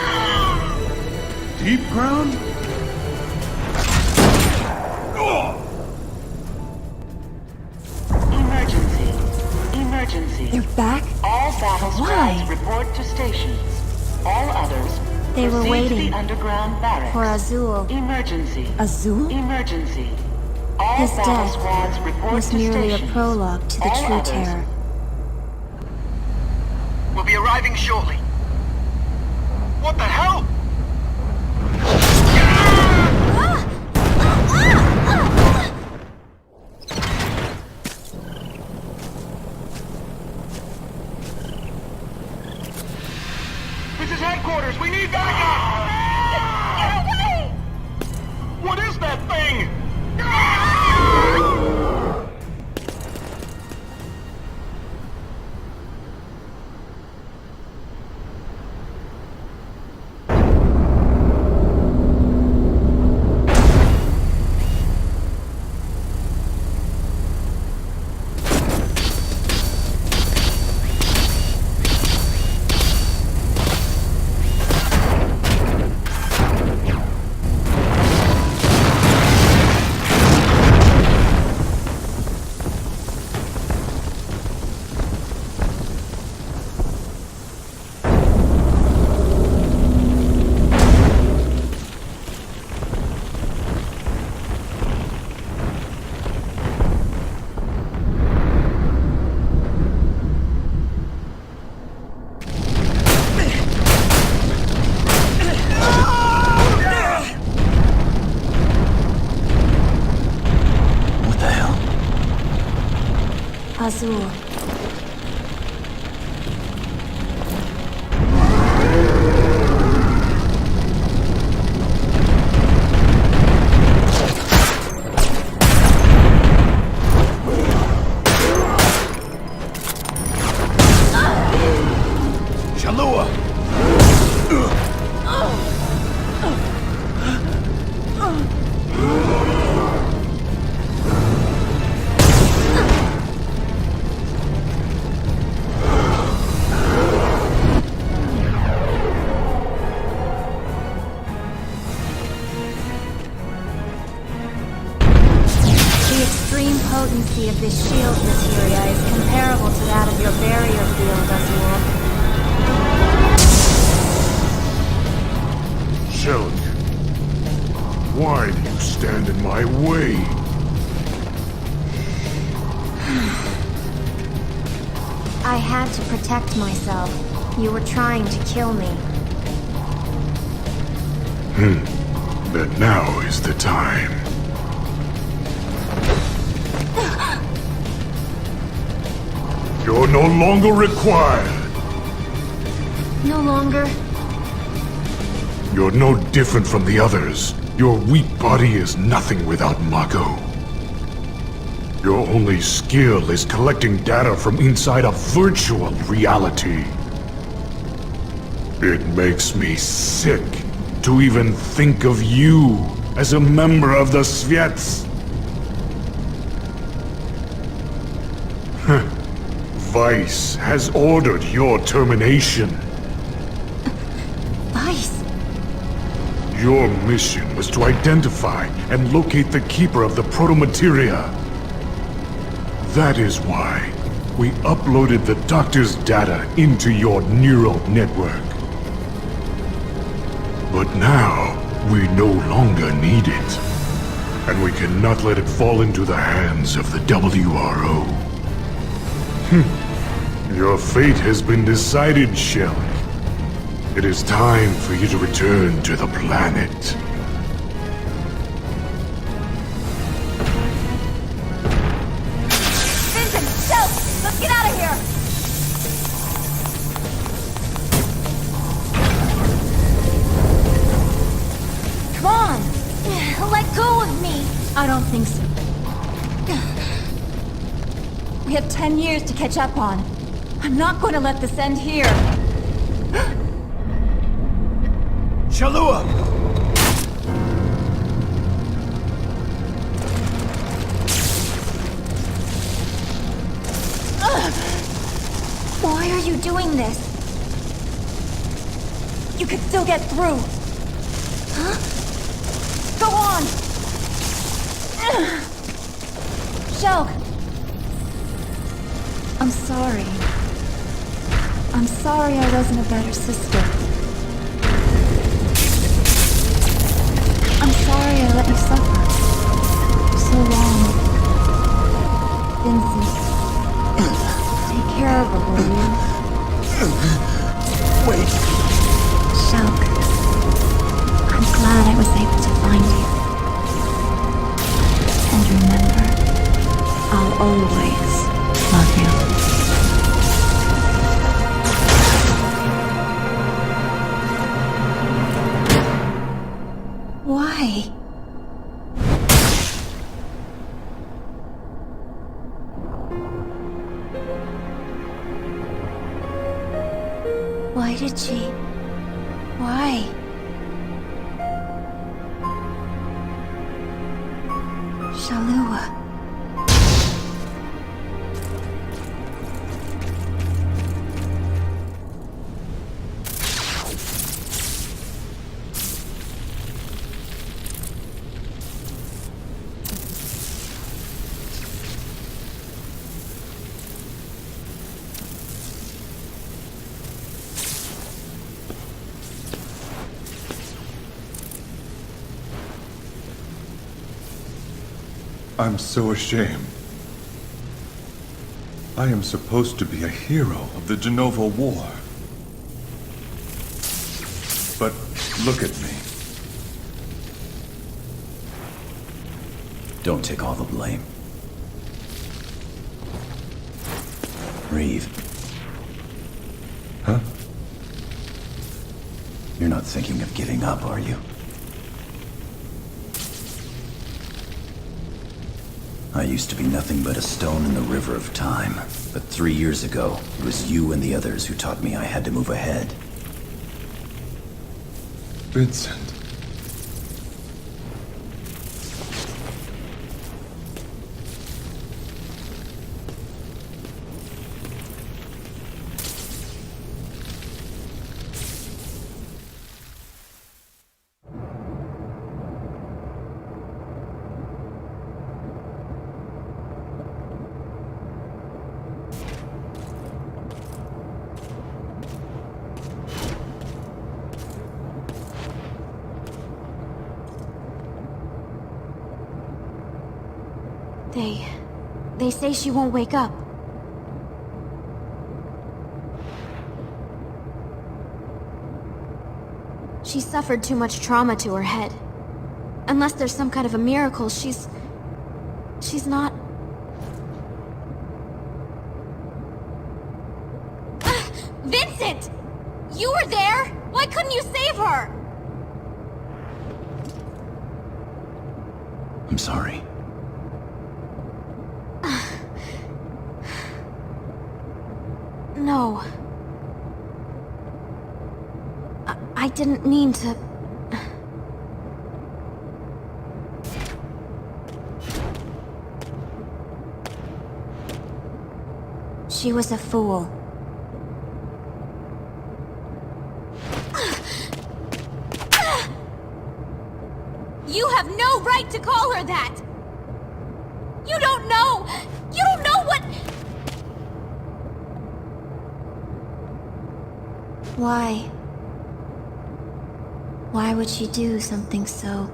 Deep ground? Emergency. They're back? All battle Why? squads report to stations. All others They were proceed waiting to the underground barracks. for Azul. Emergency. Azul? Emergency. All His battle death squads report was to merely a stations. prologue to the All true others terror. We'll be arriving shortly. What the hell? This is headquarters. We need backup. Get away! What is that thing? Shalua! The extreme potency of this shield materia is comparable to that of your barrier field, Azul. Shelly, why do you stand in my way? I had to protect myself. You were trying to kill me. But now is the time. You're no longer required. No longer? You're no different from the others. Your weak body is nothing without Mako. Your only skill is collecting data from inside a virtual reality. It makes me sick to even think of you as a member of the Sviets. Vice has ordered your termination. Vice? Your mission was to identify and locate the keeper of the proto-materia. That is why we uploaded the doctor's data into your neural network. But now, we no longer need it. And we cannot let it fall into the hands of the WRO. Your fate has been decided, Shelly. It is time for you to return to the planet. Vincent, Shell, let's get out of here! Come on! Let go of me! I don't think so. We have 10 years to catch up on. I'm not going to let this end here. Shalua! Why are you doing this? You could still get through. Huh? Go on! Shulk! I'm sorry. I'm sorry I wasn't a better sister. I'm sorry I let you suffer. So long. Vincent. Take care of her, will you? Wait. Shulk. I'm glad I was able to find you. And remember, I'll always love you. Why? Why did she? Why? Shalua. I'm so ashamed. I am supposed to be a hero of the Genova War. But look at me. Don't take all the blame. Reeve. Huh? You're not thinking of giving up, are you? I used to be nothing but a stone in the river of time, but But 3 years ago, it was you and the others who taught me I had to move ahead. Vincent. They say she won't wake up. She suffered too much trauma to her head. Unless there's some kind of a miracle, she's not... Vincent! You were there? Why couldn't you save her? I'm sorry. No. I didn't mean to... She was a fool. You have no right to call her that! You don't know! You don't know what... Why? Why would she do something so...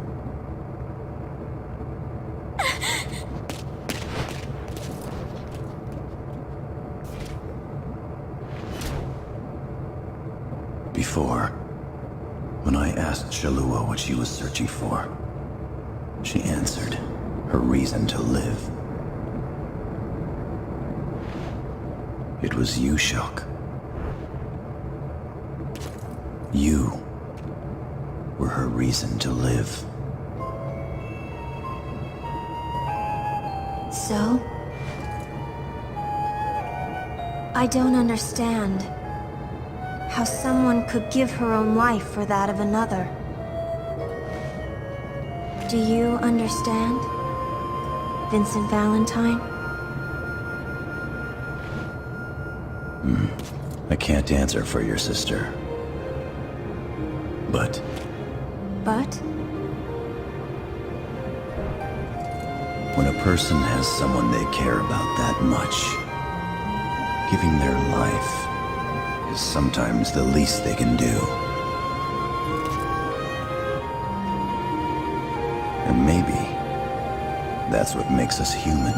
Before, when I asked Shalua what she was searching for, she answered her reason to live. It was you, Shock. You were her reason to live. So? I don't understand how someone could give her own life for that of another. Do you understand, Vincent Valentine? I can't answer for your sister. But But? when a person has someone they care about that much, giving their life is sometimes the least they can do. And maybe that's what makes us human.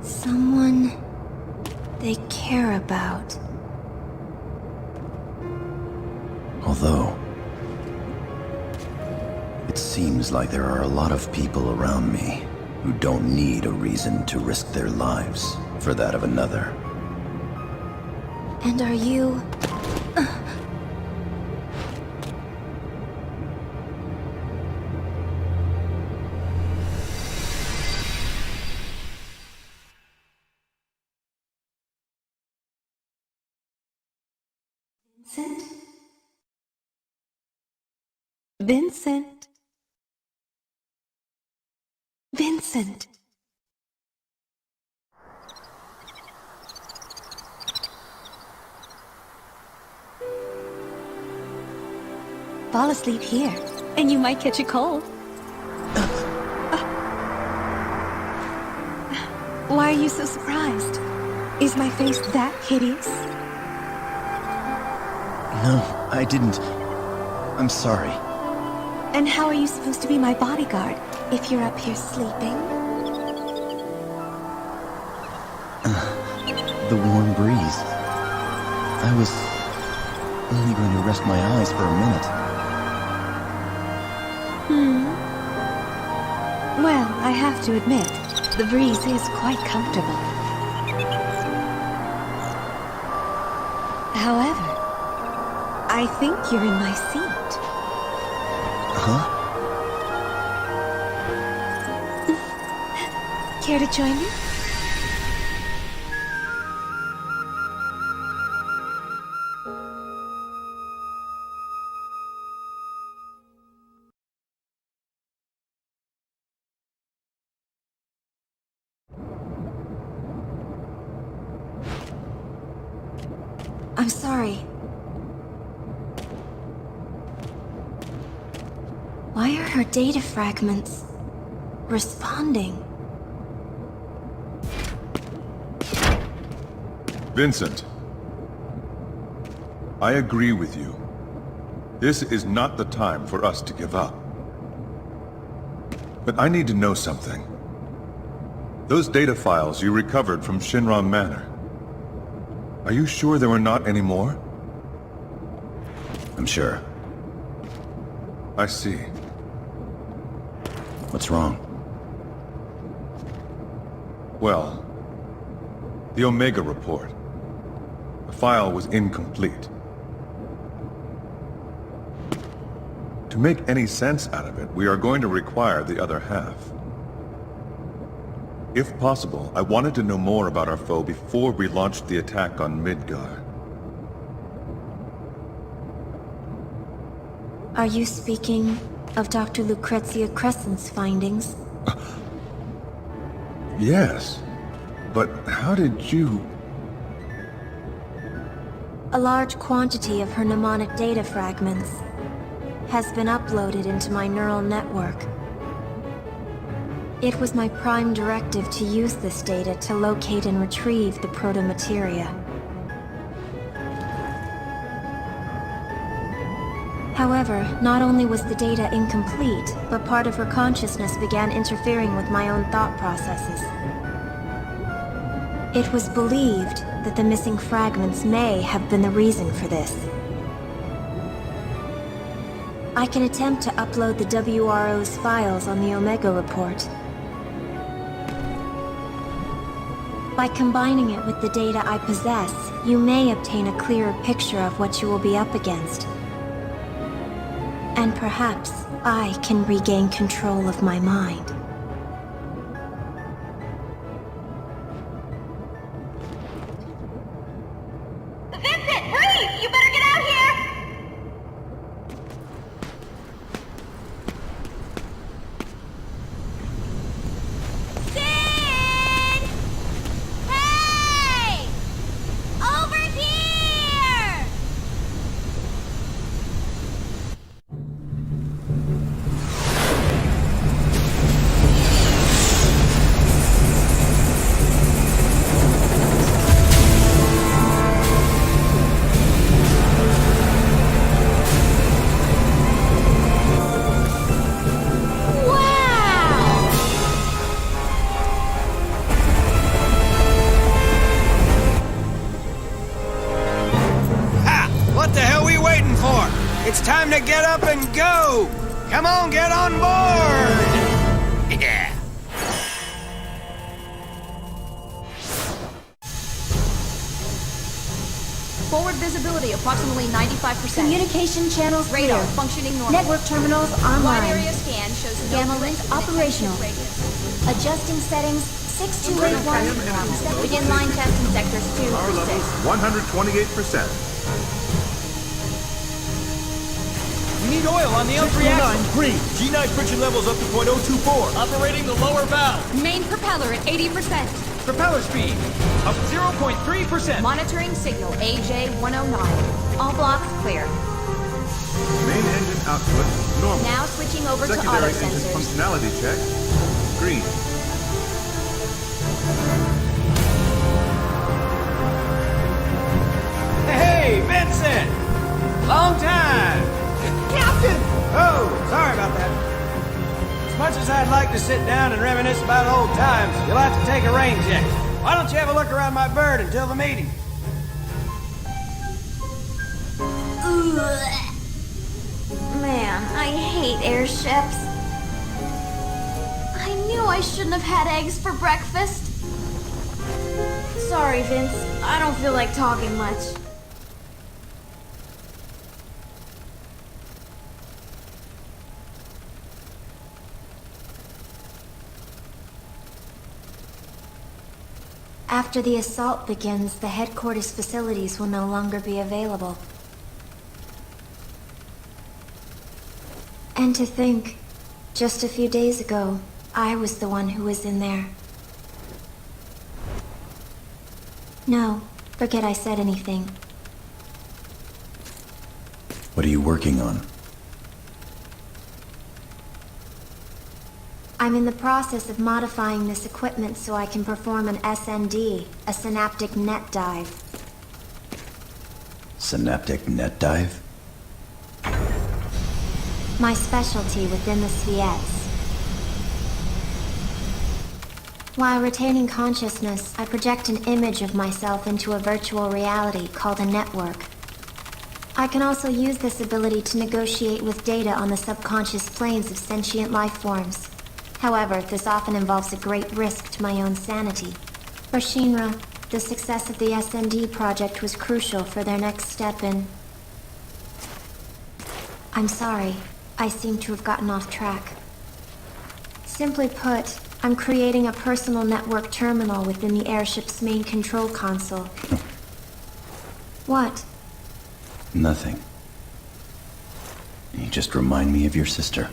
Someone they care about. Although, it seems like there are a lot of people around me who don't need a reason to risk their lives for that of another. And are you... Vincent? Vincent? Vincent? Fall asleep here, and you might catch a cold. Why are you so surprised? Is my face that hideous? No, I didn't. I'm sorry. And how are you supposed to be my bodyguard if you're up here sleeping? The warm breeze. I was only going to rest my eyes for a minute. Well, I have to admit, the breeze is quite comfortable. However, I think you're in my seat. Huh? Care to join me? I'm sorry. Why are her data fragments responding? Vincent, I agree with you. This is not the time for us to give up. But I need to know something. Those data files you recovered from Shinra Manor, are you sure there were not any more? I'm sure. I see. What's wrong? Well, the Omega report. The file was incomplete. To make any sense out of it, we are going to require the other half. If possible, I wanted to know more about our foe before we launched the attack on Midgar. Are you speaking of Dr. Lucrezia Crescent's findings? Yes, but how did you... A large quantity of her mnemonic data fragments has been uploaded into my neural network. It was my prime directive to use this data to locate and retrieve the proto-materia. However, not only was the data incomplete, but part of her consciousness began interfering with my own thought processes. It was believed that the missing fragments may have been the reason for this. I can attempt to upload the WRO's files on the Omega report. By combining it with the data I possess, you may obtain a clearer picture of what you will be up against. And perhaps I can regain control of my mind. Vincent, freeze! You better get out here! Sid! Hey! Over here! What the hell we waiting for? It's time to get up and go! Come on, get on board! Yeah. Forward visibility approximately 95%. Communication channels Radar clear. functioning normally. Network terminals Wide online. area scan shows no Gamma threat link to the operational. radius. Adjusting settings 6281. Begin line test in sectors 2 Power through 6. levels 128%. We need oil on the L3 axle. green. G9 friction levels up to .024. Operating the lower valve. Main propeller at 80%. Propeller speed up 0.3%. Monitoring signal AJ-109. All blocks clear. Main engine output, normal. Now switching over to auto Secondary engine sensors. functionality check, green. Hey, Vincent! Long time! Captain! Oh, sorry about that. As much as I'd like to sit down and reminisce about old times, you'll have to take a rain check. Why don't you have a look around my bird until the meeting? Man, I hate airships. I knew I shouldn't have had eggs for breakfast. Sorry, Vince. I don't feel like talking much. After the assault begins, the headquarters facilities will no longer be available. And to think, just a few days ago, I was the one who was in there. No, forget I said anything. What are you working on? I'm in the process of modifying this equipment so I can perform an SND, a synaptic net dive. Synaptic net dive? My specialty within the Sviets. While retaining consciousness, I project an image of myself into a virtual reality called a network. I can also use this ability to negotiate with data on the subconscious planes of sentient life forms. However, this often involves a great risk to my own sanity. For Shinra, the success of the SND project was crucial for their next step in... I'm sorry, I seem to have gotten off track. Simply put, I'm creating a personal network terminal within the airship's main control console. What? Nothing. You just remind me of your sister.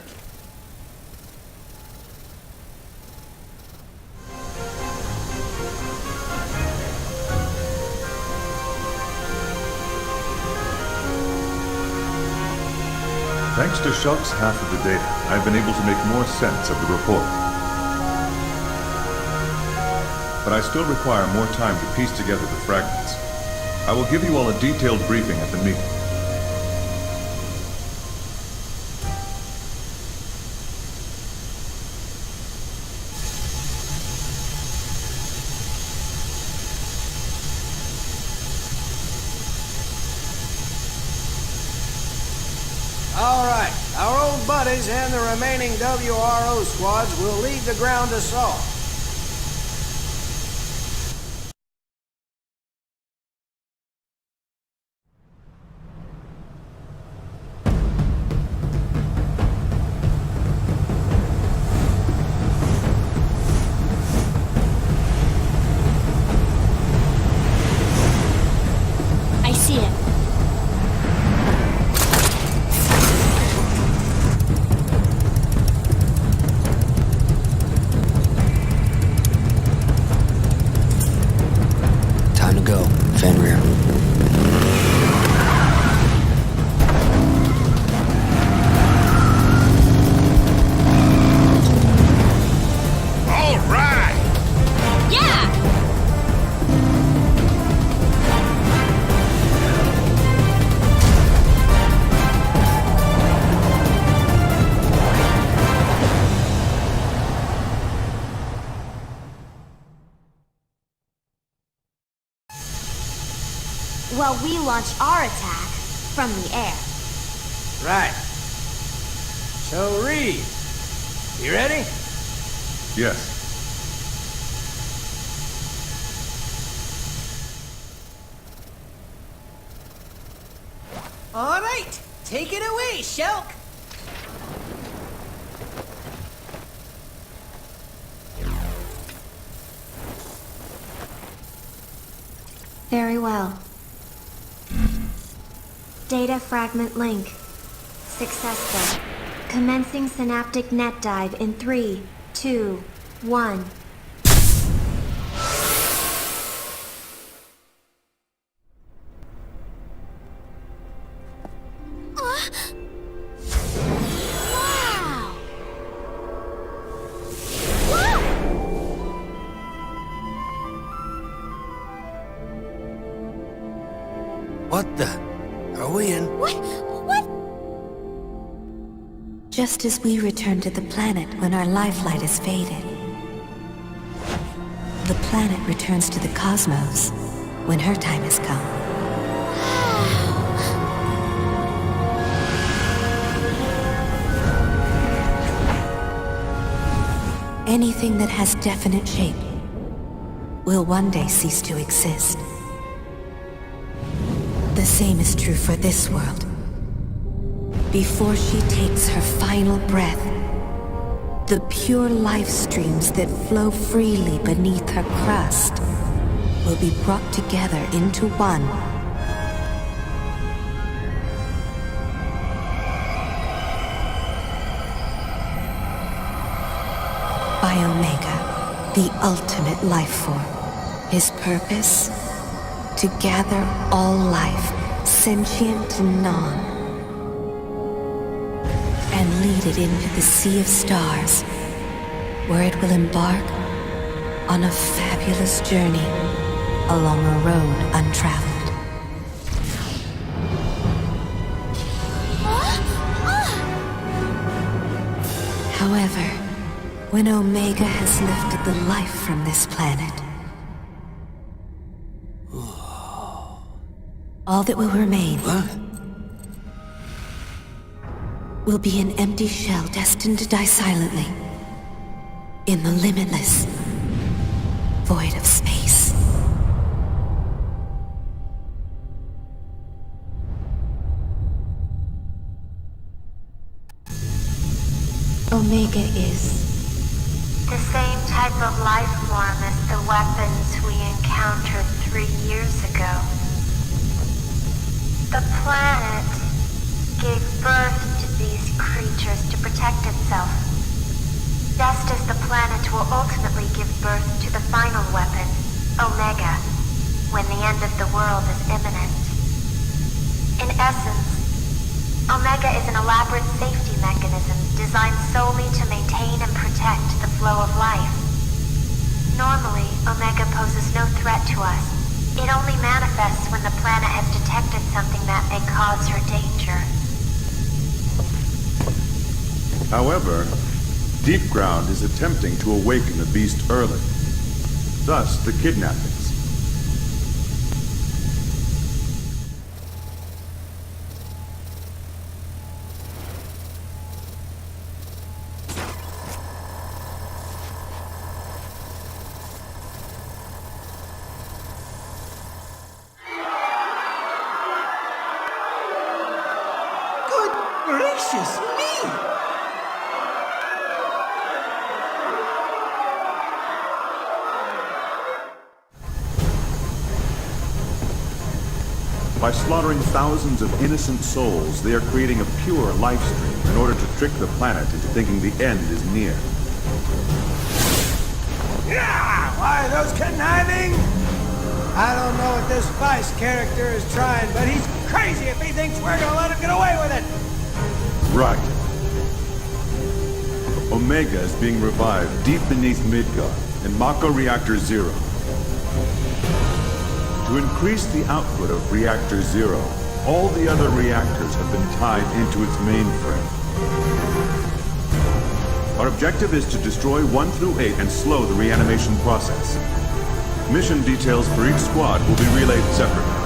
Thanks to Shulk's half of the data, I've been able to make more sense of the report. But I still require more time to piece together the fragments. I will give you all a detailed briefing at the meeting. All right, our old buddies and the remaining WRO squads will lead the ground assault. I see it. Time to go, Fenrir. All right! Yeah! Well, we launch our attack from the air. Right. So, Reed, you ready? Yes. All right, take it away, Shulk. Very well. Data fragment link. Successful. Commencing synaptic net dive in 3, 2, 1. Wow! What the? Are we in? What? Just as we return to the planet when our lifelight is faded, the planet returns to the cosmos when her time has come. Anything that has definite shape will one day cease to exist. The same is true for this world. Before she takes her final breath, the pure life streams that flow freely beneath her crust will be brought together into one. By Omega, the ultimate life form. His purpose? To gather all life, sentient to non, and lead it into the Sea of Stars, where it will embark on a fabulous journey along a road untraveled. However, when Omega has lifted the life from this planet, all that will remain will be an empty shell destined to die silently in the limitless void of space. Omega is the same type of life form as the weapons we encountered 3 years ago. The planet gave birth to these creatures to protect itself, just as the planet will ultimately give birth to the final weapon, Omega, when the end of the world is imminent. In essence, Omega is an elaborate safety mechanism designed solely to maintain and protect the flow of life. Normally, Omega poses no threat to us. It only manifests when the planet has detected something that may cause her danger. However, Deep Ground is attempting to awaken the beast early. Thus, the kidnappings. Gracious me! By slaughtering thousands of innocent souls, they are creating a pure life stream in order to trick the planet into thinking the end is near. Yeah! Why, those conniving? I don't know what this Vice character is trying, but he's crazy if he thinks we're gonna let him get away with it! Right. Omega is being revived deep beneath Midgard, in Mako Reactor Zero. To increase the output of Reactor Zero, all the other reactors have been tied into its mainframe. Our objective is to destroy 1 through 8 and slow the reanimation process. Mission details for each squad will be relayed separately.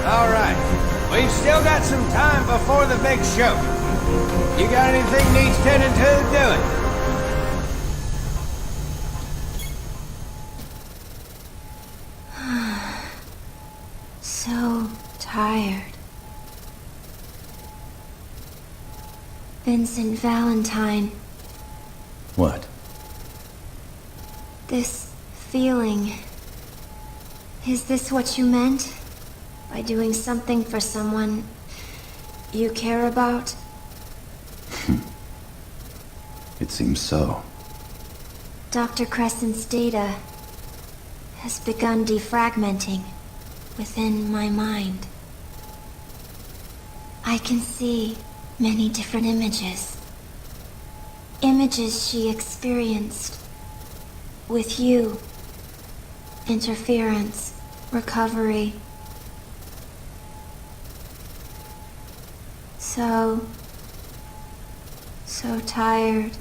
All right. We've still got some time before the big show. You got anything needs tending to, do it. So tired. Vincent Valentine. What? This feeling. Is this what you meant? By doing something for someone you care about? It seems so. Dr. Crescent's data has begun defragmenting within my mind. I can see many different images. Images she experienced with you. Interference, recovery. So tired.